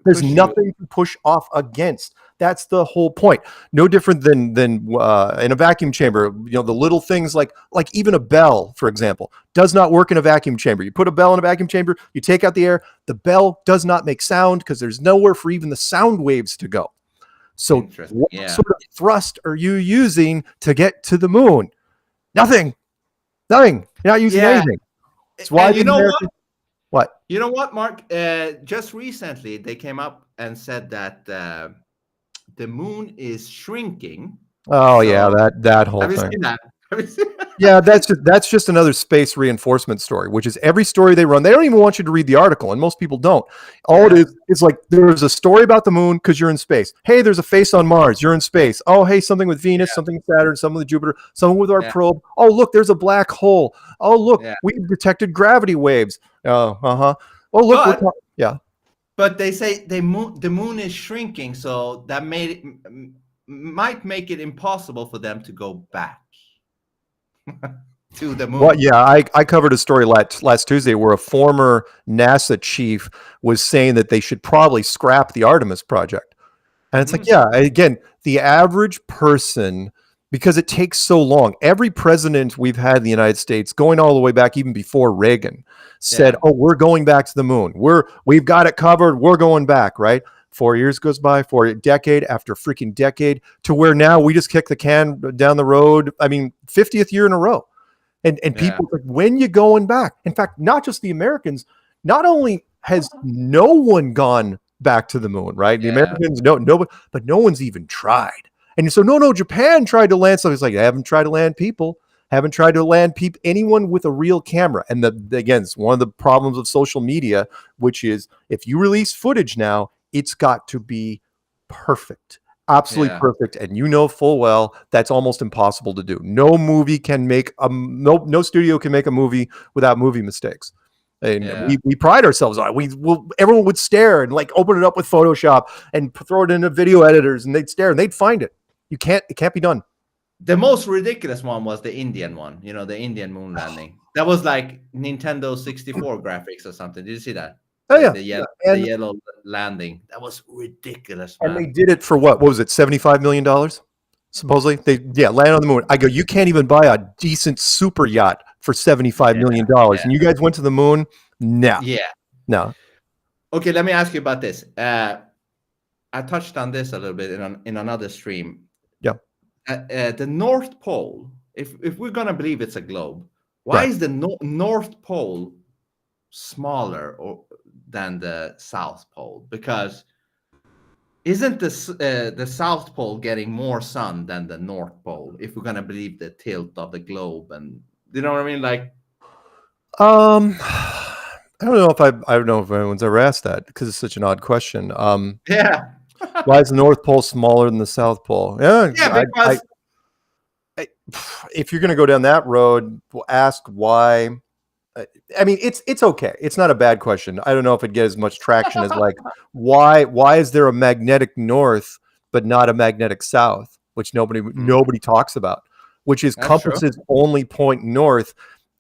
There's push you. nothing to push off against. That's the whole point. No different than in a vacuum chamber. The little things like even a bell, for example, does not work in a vacuum chamber. You put a bell in a vacuum chamber, you take out the air, the bell does not make sound because there's nowhere for even the sound waves to go. So what sort of thrust are you using to get to the moon? Nothing. You're not using anything. It's why you know what? You know what, Mark? Just recently, they came up and said that the moon is shrinking. Oh, yeah, that whole thing. Have you seen that? Yeah, that's just another space reinforcement story, which is every story they run. They don't even want you to read the article, and most people don't. All it is like there's a story about the moon because you're in space. Hey, there's a face on Mars. You're in space. Oh, hey, something with Venus, something with Saturn, something with Jupiter, something with our probe. Oh, look, there's a black hole. Oh, look, we detected gravity waves. Oh, Oh, look, But they say the moon is shrinking, so that might make it impossible for them to go back to the moon. Well, yeah, I covered a story last Tuesday where a former NASA chief was saying that they should probably scrap the Artemis project. And it's like, yeah, again, the average person, because it takes so long. Every president we've had in the United States, going all the way back even before Reagan, said, "Oh, we're going back to the moon. We've got it covered. We're going back." Right? 4 years goes by, for a decade after freaking decade, to where now we just kick the can down the road. I mean, 50th year in a row, and people like, when you going back? In fact, not just the Americans. Not only has no one gone back to the moon, right? The Americans, no, but no one's even tried. And so, no, Japan tried to land something. It's like, I haven't tried to land people. Haven't tried to land anyone with a real camera. And again, it's one of the problems of social media, which is if you release footage now, it's got to be perfect, absolutely perfect. And you know full well that's almost impossible to do. No movie can make no studio can make a movie without movie mistakes. And we pride ourselves on it. Everyone would stare and like open it up with Photoshop and throw it into video editors, and they'd stare and they'd find it. It can't be done. The most ridiculous one was the Indian one, the Indian moon landing. That was like Nintendo 64 graphics or something. Did you see that? Oh, yeah. The yellow landing. That was ridiculous, man. And they did it for what was it, $75 million? Supposedly. They land on the moon. I go, you can't even buy a decent super yacht for $75 million. And you guys went to the moon? No. Yeah. No. Okay, let me ask you about this. I touched on this a little bit in another stream. Yeah. The North Pole, if we're going to believe it's a globe, why is the North Pole smaller than the South Pole? Because isn't the South Pole getting more sun than the North Pole, if we're going to believe the tilt of the globe? And you know what I mean? Like, I don't know if anyone's ever asked that, because it's such an odd question. Yeah. Why is the North Pole smaller than the South Pole? Yeah, because if you're going to go down that road, ask why. I mean, it's okay. It's not a bad question. I don't know if it gets as much traction as like, why is there a magnetic north but not a magnetic south, which nobody talks about, which is compasses only point north.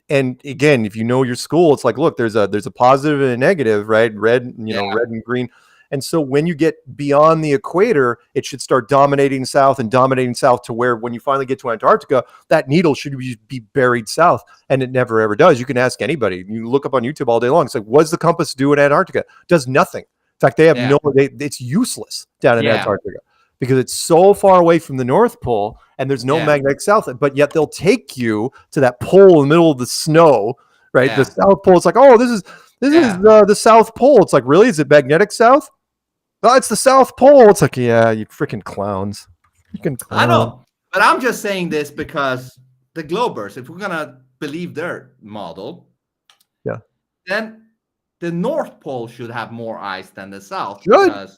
And again, if you know your school, it's like, look, there's a positive and a negative, right? Red, red and green. And so when you get beyond the equator, it should start dominating south to where when you finally get to Antarctica, that needle should be buried south. And it never, ever does. You can ask anybody. You look up on YouTube all day long. It's like, what does the compass do in Antarctica? Does nothing. In fact, they have it's useless down in Antarctica because it's so far away from the North Pole and there's no magnetic south. But yet they'll take you to that pole in the middle of the snow, right? Yeah. The South Pole. It's like, oh, this is the South Pole. It's like, really? Is it magnetic south? Oh, it's the South Pole. It's like, yeah, you freaking clowns. I know, but I'm just saying this because the Globers, if we're gonna believe their model, then the North Pole should have more ice than the South. Because,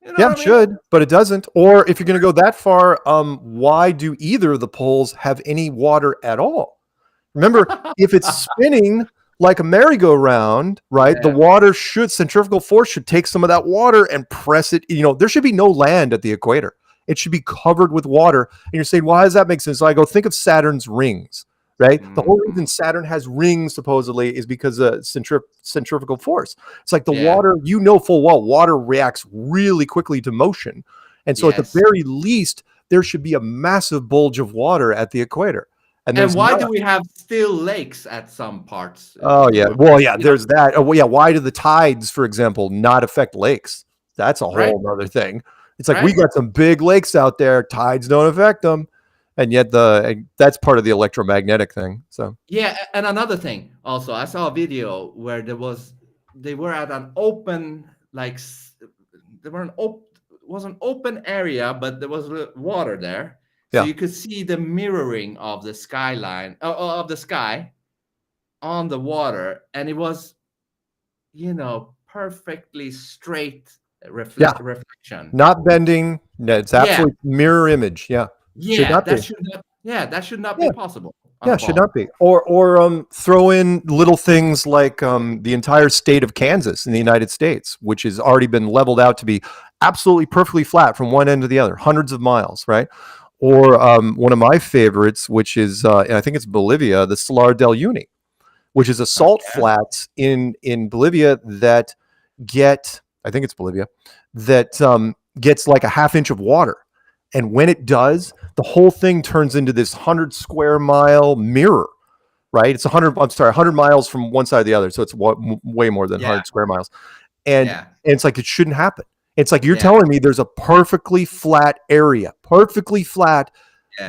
it should, but it doesn't. Or if you're gonna go that far, why do either of the poles have any water at all? Remember, if it's spinning like a merry-go-round, right? The water centrifugal force should take some of that water and press it. There should be no land at the equator. It should be covered with water. And you're saying, well, how does that make sense? So I go, think of Saturn's rings, right? The whole reason Saturn has rings supposedly is because of centrifugal force. It's like the water, full well, water reacts really quickly to motion. And so at the very least, there should be a massive bulge of water at the equator. And why do we have still lakes at some parts? Oh, yeah. Well, yeah, there's that. Oh, well, yeah. Why do the tides, for example, not affect lakes? That's a whole other thing. It's like we got some big lakes out there. Tides don't affect them. And yet that's part of the electromagnetic thing. So yeah. And another thing also, I saw a video where they were at an open, was an open area, but there was water there. So you could see the mirroring of the skyline of the sky on the water. And it was, perfectly straight reflection. Not bending. No, it's absolutely mirror image. Yeah. That should not be possible. Yeah, should not be. Or throw in little things like the entire state of Kansas in the United States, which has already been leveled out to be absolutely perfectly flat from one end to the other, hundreds of miles, right? Or one of my favorites, which is I think it's Bolivia, the Salar del Uyuni, which is a salt flats in Bolivia that I think it's Bolivia, that gets like a half inch of water. And when it does, the whole thing turns into this 100 square mile mirror, right? It's 100 miles from one side to the other. So it's way more than 100 square miles. And it's like, it shouldn't happen. It's like, you're telling me there's a perfectly flat area,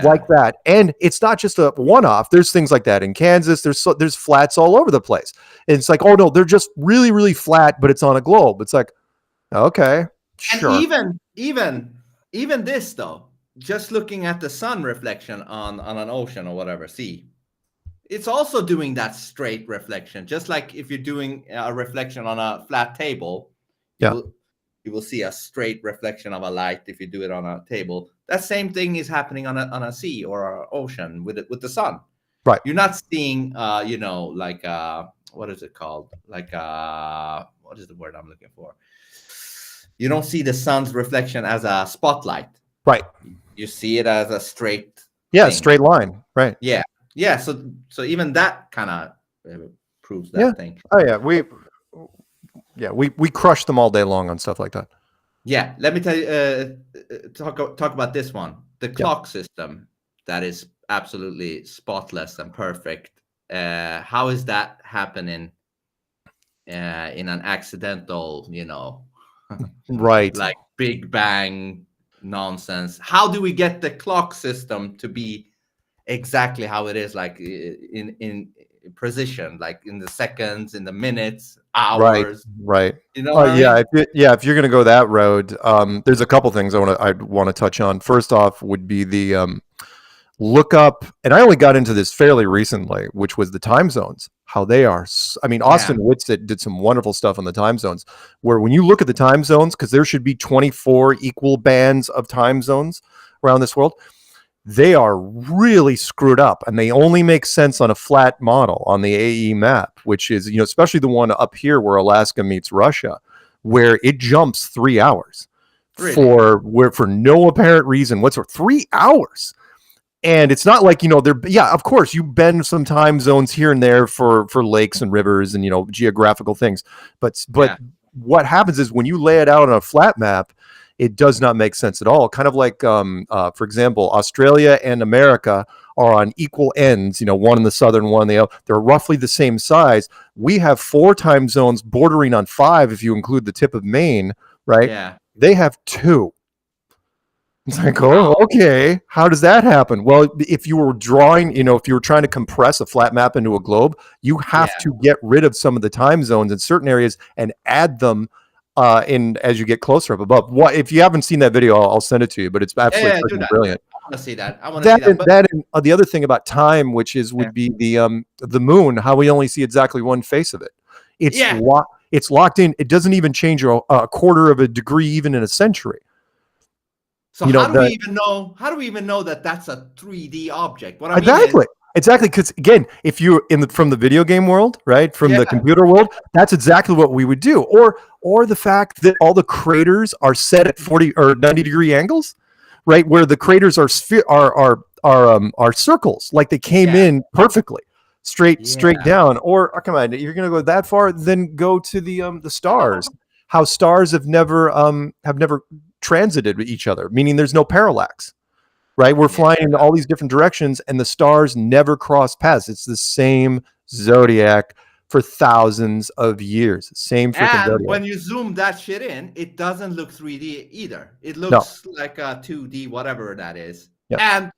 like that. And it's not just a one-off. There's things like that in Kansas. There's flats all over the place. And it's like, oh no, they're just really, really flat, but it's on a globe. It's like, okay, sure. And even this though, just looking at the sun reflection on an ocean or whatever, sea, it's also doing that straight reflection. Just like if you're doing a reflection on a flat table, you will see a straight reflection of a light if you do it on a table. That same thing is happening on a sea or an ocean with the sun. Right. You're not seeing, like what is it called? Like what is the word I'm looking for? You don't see the sun's reflection as a spotlight. Right. You see it as a straight thing. Straight line. Right. Yeah. So even that kind of proves that thing. Oh yeah. We crush them all day long on stuff like that. Yeah. Let me tell you, talk about this one. The clock system that is absolutely spotless and perfect. How is that happening in an accidental, right, like Big Bang nonsense? How do we get the clock system to be exactly how it is, like in precision, like in the seconds, in the minutes, hours? Right. If you're gonna go that road, there's a couple things I want to touch on. First off would be the look up, and I only got into this fairly recently, which was the time zones, how they are. I mean, Austin Whitsitt did some wonderful stuff on the time zones, where when you look at the time zones, because there should be 24 equal bands of time zones around this world, they are really screwed up, and they only make sense on a flat model on the AE map, which is, especially the one up here where Alaska meets Russia, where it jumps 3 hours for no apparent reason whatsoever. 3 hours. And it's not like, of course you bend some time zones here and there for lakes and rivers and, geographical things. But what happens is when you lay it out on a flat map, it does not make sense at all. Kind of like, for example, Australia and America are on equal ends, one in the southern, one in the other. They're roughly the same size. We have 4 time zones bordering on 5 if you include the tip of Maine, right? Yeah. They have 2. It's like, oh, okay. How does that happen? Well, if you were drawing, if you were trying to compress a flat map into a globe, you have to get rid of some of the time zones in certain areas and add them in as you get closer up above. What if you haven't seen that video? I'll send it to you. But it's absolutely brilliant. I want to see that. I want to see that. And the other thing about time, which would be the moon, how we only see exactly one face of it. It's locked in. It doesn't even change a quarter of a degree, even in a century. So how do we even know that that's a 3D object? What I mean Exactly. Because again, if you're from the video game world, right, from the computer world, that's exactly what we would do. Or the fact that all the craters are set at 40 or 90 degree angles, right? Where the craters are are circles, like they came in perfectly, straight down. Or come on, you're going to go that far, then go to the stars. How stars have never transited with each other, meaning there's no parallax. Right, we're flying in all these different directions, and the stars never cross paths. It's the same zodiac for thousands of years. Same freaking zodiac. When you zoom that shit in, it doesn't look 3D either. It looks like a 2D, whatever that is. Yep. And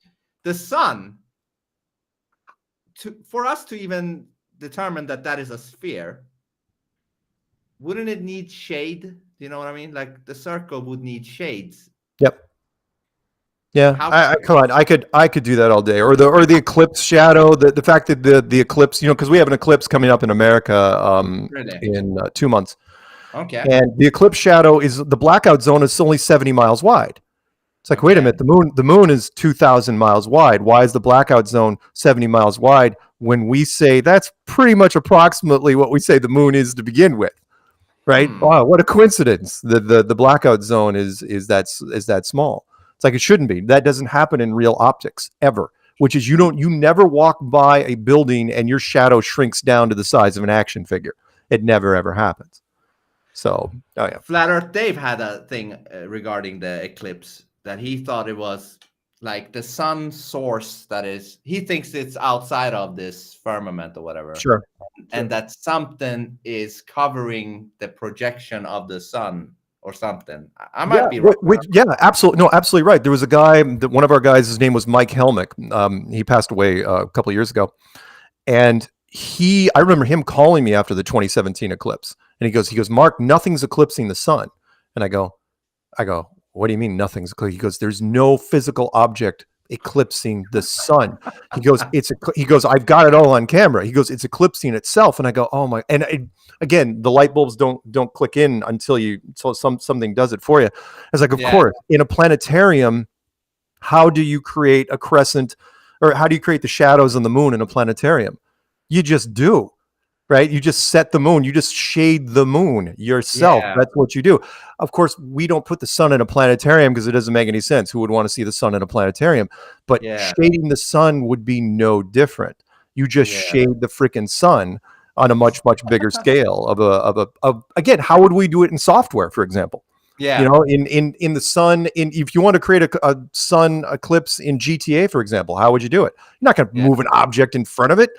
the sun, for us to even determine that is a sphere, wouldn't it need shade? Do you know what I mean? Like the circle would need shades. Yep. Yeah, come on. I could do that all day. Or the eclipse shadow. The fact that the eclipse, because we have an eclipse coming up in America in 2 months. Okay. And the eclipse shadow the blackout zone is only 70 miles wide. It's like, wait a minute, the moon is 2,000 miles wide. Why is the blackout zone 70 miles wide when we say that's pretty much approximately what we say the moon is to begin with? Right? Wow, what a coincidence. The blackout zone is that small. It's like it shouldn't be. That doesn't happen in real optics ever, which is you never walk by a building and your shadow shrinks down to the size of an action figure. It never, ever happens. So, Flat Earth Dave had a thing regarding the eclipse that he thought it was like the sun source he thinks it's outside of this firmament or whatever. Sure. And that something is covering the projection of the sun. Or something. I might be wrong. Absolutely. No, absolutely right. There was a guy, one of our guys, his name was Mike Helmick. He passed away a couple of years ago. And I remember him calling me after the 2017 eclipse. And he goes, Mark, nothing's eclipsing the sun. And I go, what do you mean nothing's eclipsing? He goes, there's no physical object eclipsing the sun. He goes, I've got it all on camera. He goes, it's eclipsing itself. And I go, oh my, again, the light bulbs don't click in until something does it for you. It's like, of course, in a planetarium, how do you create a crescent, or how do you create the shadows on the moon in a planetarium? You just do, right? You just set the moon. You just shade the moon yourself. Yeah. That's what you do. Of course, we don't put the sun in a planetarium because it doesn't make any sense. Who would want to see the sun in a planetarium? But shading the sun would be no different. You just shade the freaking sun on a much, much bigger scale of again, how would we do it in software, for example? Yeah. In the sun, if you want to create a sun eclipse in GTA, for example, how would you do it? You're not going to move an object in front of it.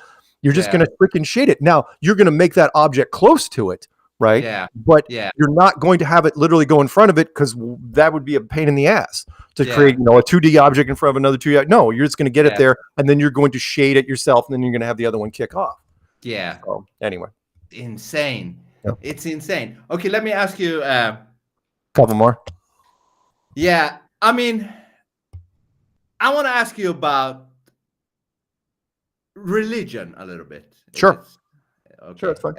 You're just going to freaking shade it. Now, you're going to make that object close to it, right? Yeah. But you're not going to have it literally go in front of it, because that would be a pain in the ass to create, a 2D object in front of another 2D. No, you're just going to get it there, and then you're going to shade it yourself, and then you're going to have the other one kick off. Yeah. So, anyway. Insane. Yeah. It's insane. Okay, let me ask you couple more. Yeah. I mean, I want to ask you about religion a little bit. Sure. Okay. Sure, that's fine.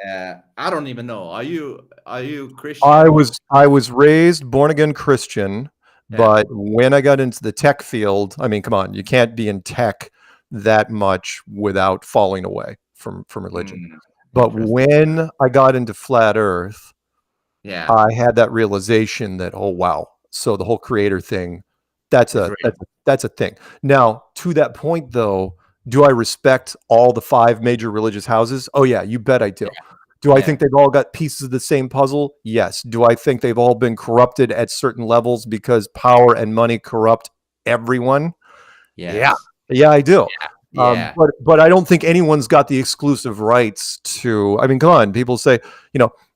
I don't even know. Are you Christian? I was raised born again Christian, but when I got into the tech field, I mean, come on, you can't be in tech that much without falling away from religion. But when I got into flat Earth, I had that realization that, oh wow, so the whole creator thing, that's a thing. Now, to that point though, do I respect all the 5 major religious houses? Oh yeah, you bet I do. Yeah. Do I think they've all got pieces of the same puzzle? Yes. Do I think they've all been corrupted at certain levels because power and money corrupt everyone? Yes. Yeah, I do. Yeah. But I don't think anyone's got the exclusive rights to. I mean, come on. People say,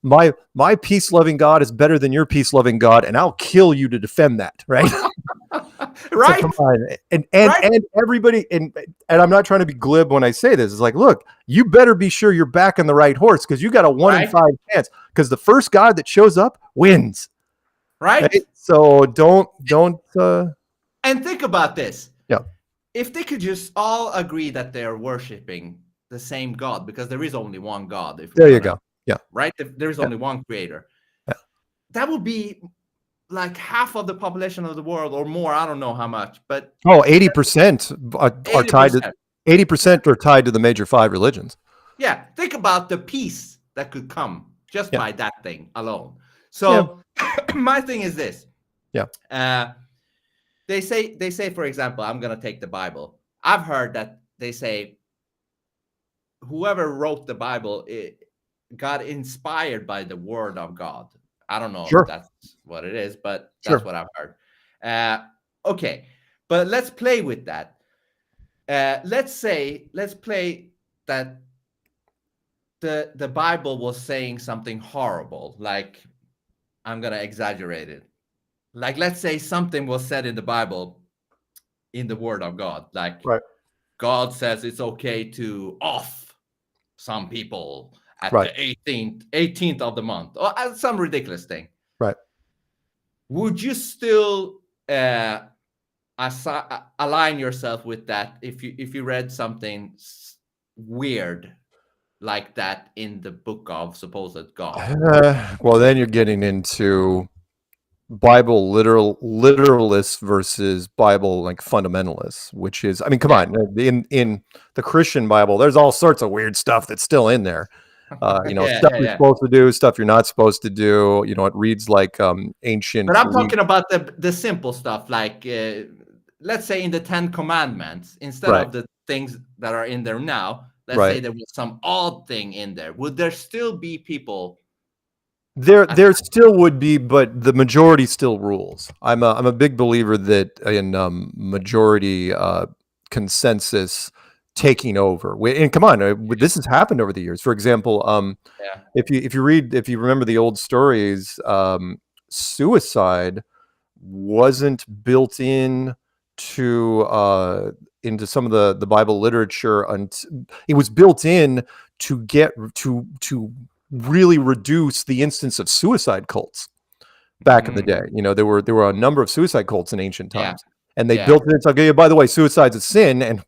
my peace-loving God is better than your peace-loving God, and I'll kill you to defend that, right? Right. So come on. And everybody, and I'm not trying to be glib when I say this. It's like, look, you better be sure you're backing the right horse, because you got a 1 in 5 chance, because the first God that shows up wins. Right. So don't. And think about this. Yeah. If they could just all agree that they're worshiping the same God, because there is only one God. There you go. Yeah. Right? There's only one creator. Yeah. That would be like half of the population of the world or more. I don't know how much, but 80% are tied to 80% are tied to the major 5 religions. Yeah. Think about the peace that could come just by that thing alone. So my thing is this. Yeah. They say, for example, I'm gonna take the Bible. I've heard that they say whoever wrote the Bible got inspired by the word of God. I don't know if Sure. that's what it is, but that's Sure. what I've heard. Okay, but let's play with that. Let's play that the Bible was saying something horrible, like, I'm gonna exaggerate it. Like, let's say something was said in the Bible, in the word of God, like Right. God says it's okay to off some people at Right. the 18th of the month, or some ridiculous thing. Right. Would you still align yourself with that if you read something weird like that in the book of supposed God? Well, then you're getting into Bible literalists versus Bible like fundamentalists, which is, I mean, come on, in the Christian Bible, there's all sorts of weird stuff that's still in there. Stuff you're supposed to do, stuff you're not supposed to do. It reads like ancient. But I'm talking about the simple stuff, like let's say in the 10 Commandments, instead of the things that are in there now, let's say there was some odd thing in there. Would there still be people? There still would be, but the majority still rules. I'm a big believer that in majority consensus taking over. And come on, this has happened over the years. For example, if you remember the old stories, suicide wasn't built in to into some of the Bible literature, and it was built in to get to really reduce the instance of suicide cults back in the day. There were a number of suicide cults in ancient times, and they built it. It's like, yeah, by the way, suicide's a sin, and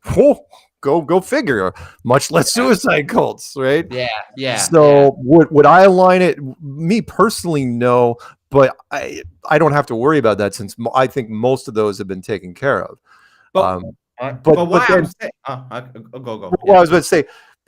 go figure. Much less suicide cults, right? Yeah. So would I align it? Me personally, no, but I don't have to worry about that since I think most of those have been taken care of. But why I'm saying, go. What I was about to say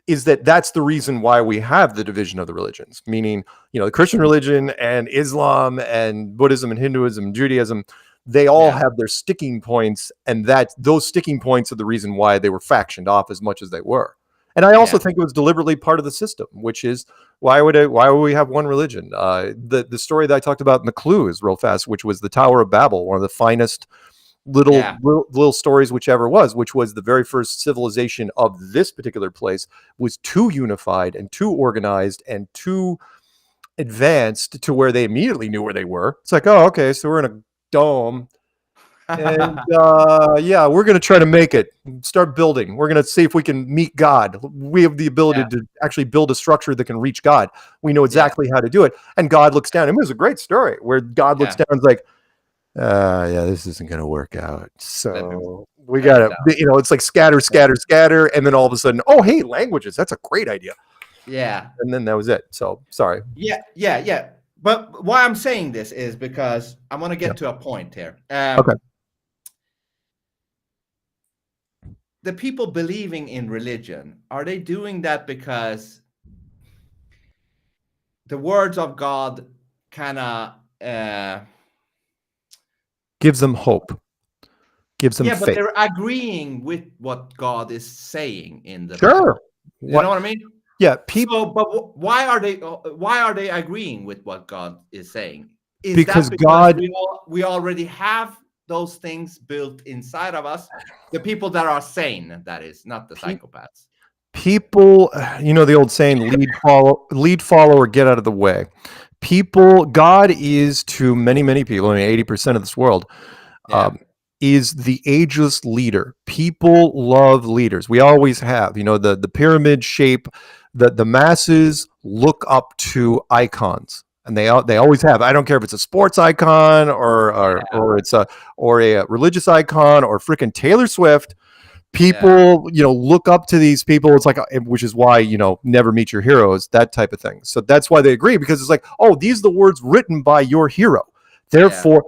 is that's the reason why we have the division of the religions, meaning, the Christian religion and Islam and Buddhism and Hinduism and Judaism, they all have their sticking points, and those sticking points are the reason why they were factioned off as much as they were. And I also think it was deliberately part of the system, which is why would we have one religion? The story that I talked about in the Clues real fast, which was the Tower of Babel, one of the finest little stories, which was the very first civilization of this particular place, was too unified and too organized and too advanced to where they immediately knew where they were. It's like, oh, okay, so we're in a dome, and we're going to try to make it. Start building. We're going to see if we can meet God. We have the ability to actually build a structure that can reach God. We know exactly how to do it. And God looks down. And it was a great story where God looks down and is like, this isn't going to work out. So we got to, it's like scatter. And then all of a sudden, oh, hey, languages. That's a great idea. Yeah. And then that was it. So sorry. Yeah. But why I'm saying this is because I want to get to a point here. Okay. The people believing in religion, are they doing that because the words of God kind of gives them hope, gives them faith? But they're agreeing with what God is saying in the Bible. You know what I mean? Yeah, people. But why are they agreeing with what God is saying? Because God, we already have those things built inside of us. The people that are sane, that is, not the psychopaths. People, the old saying, lead follower, get out of the way. God is to many people, 80% of this world, is the ageless leader. People love leaders. We always have, the pyramid shape, the masses look up to icons. And they always have. I don't care if it's a sports icon or it's a religious icon or freaking Taylor Swift. People, look up to these people. It's like, which is why, never meet your heroes, that type of thing. So that's why they agree, because it's like, oh, these are the words written by your hero. Therefore,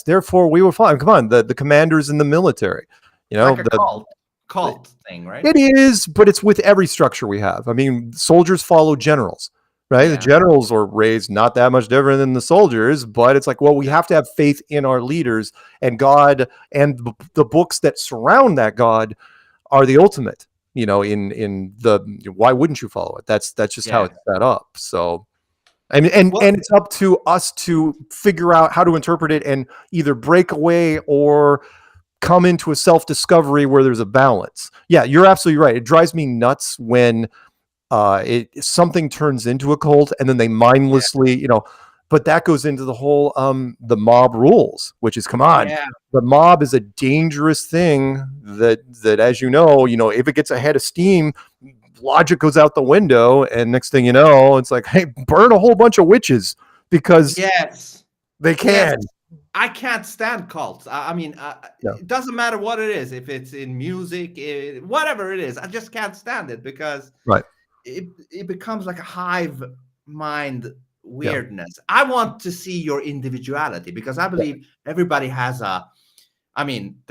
therefore we will follow. Come on, the commanders in the military, like a cult thing, right? It is, but it's with every structure we have. I mean, soldiers follow generals, right? The Yeah. generals are raised not that much different than the soldiers, but it's like, well, we have to have faith in our leaders, and God and the books that surround that God are the ultimate. In the why wouldn't you follow it? That's just how Yeah. it's set up. So I mean, and Well, it's up to us to figure out how to interpret it and either break away or come into a self-discovery where there's a balance. Yeah, you're absolutely right. It drives me nuts when something turns into a cult and then they yeah. mindlessly, but that goes into the whole the mob rules, which is, come on, Yeah. the mob is a dangerous thing that as if it gets ahead of steam, logic goes out the window, and next thing you know, it's like, hey, burn a whole bunch of witches because Yes. they Yes. can. I can't stand cults. I mean, Yeah. it doesn't matter what it is. If it's in music, whatever it is, I just can't stand it because Right. it becomes like a hive mind Yeah. weirdness. I want to see your individuality because I believe everybody has the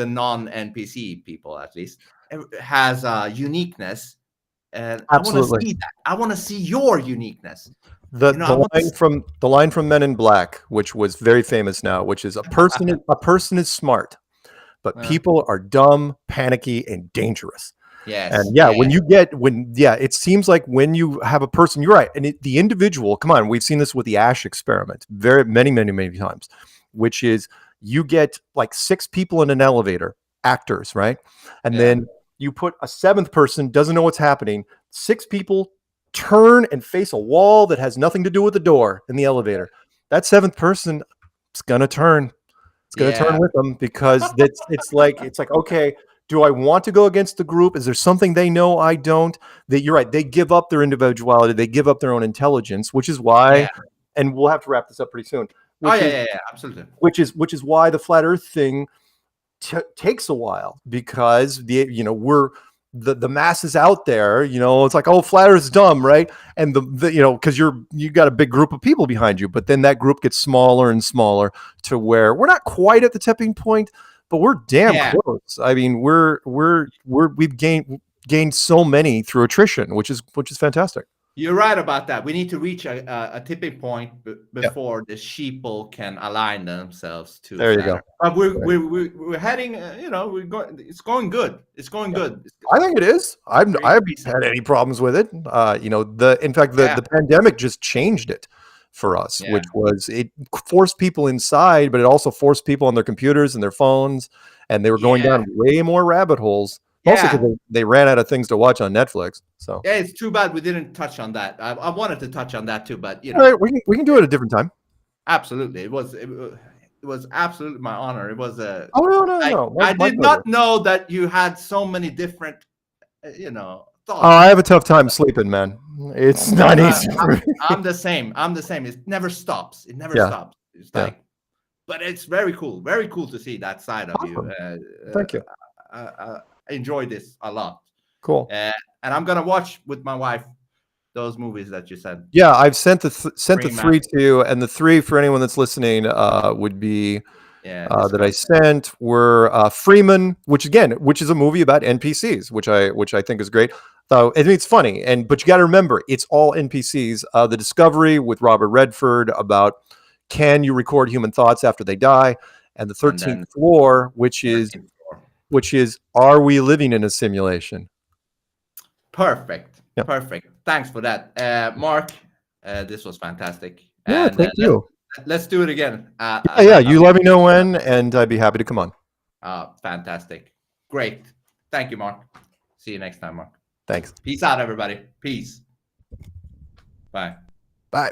non-NPC people at least has a uniqueness, and I want to Absolutely. see that. I want to see your uniqueness. The I want to the line from Men in Black, which was very famous now, which is a person is smart, but people are dumb, panicky, and dangerous. Yes. And it seems like when you have a person, you're right, and the individual. Come on, we've seen this with the Ash experiment, very many times, which is you get like 6 people in an elevator, actors, right, and then you put a 7th person, doesn't know what's happening. 6 people turn and face a wall that has nothing to do with the door in the elevator. That 7th person is gonna turn. It's gonna turn with them because it's like okay. Do I want to go against the group? Is there something they know I don't? That you're right. They give up their individuality. They give up their own intelligence, which is why, and we'll have to wrap this up pretty soon. Absolutely. Which is why the flat Earth thing takes a while, because we're the masses out there. It's like, oh, flat Earth's dumb, right? And because you got a big group of people behind you, but then that group gets smaller and smaller to where we're not quite at the tipping point, but we're damn close. I mean, we've gained so many through attrition, which is fantastic. You're right about that. We need to reach a tipping point before the sheeple can align themselves to. There you go. But we're heading. We're going. It's going good. It's going good. I think it is. I haven't had any problems with it. In fact, the pandemic just changed it for us, which was, it forced people inside, but it also forced people on their computers and their phones, and they were going down way more rabbit holes. Mostly because they ran out of things to watch on Netflix. So it's too bad we didn't touch on that. I wanted to touch on that too, but right, we can do it at a different time. Absolutely, it was absolutely my honor. It was a. Oh no! I did not know that you had so many different, thoughts. Oh, I have a tough time sleeping, man. It's not easy. I'm the same. It never stops. It never stops. It's like, but it's very cool to see that side of you. Thank you. I enjoy this a lot. Cool. And I'm gonna watch with my wife those movies that you said. Yeah, I've sent the 3 to you, and the 3 for anyone that's listening would be that I sent were Freeman, which is a movie about NPCs, which I think is great. So it's funny, but you got to remember, it's all NPCs. The Discovery with Robert Redford about, can you record human thoughts after they die, and the 13th Floor, which is, are we living in a simulation? Perfect. Perfect. Thanks for that, Mark. This was fantastic. Yeah, and, thank you. Let's do it again. You let me know when, and I'd be happy to come on. Fantastic. Great. Thank you, Mark. See you next time, Mark. Thanks. Peace out, everybody. Peace. Bye. Bye.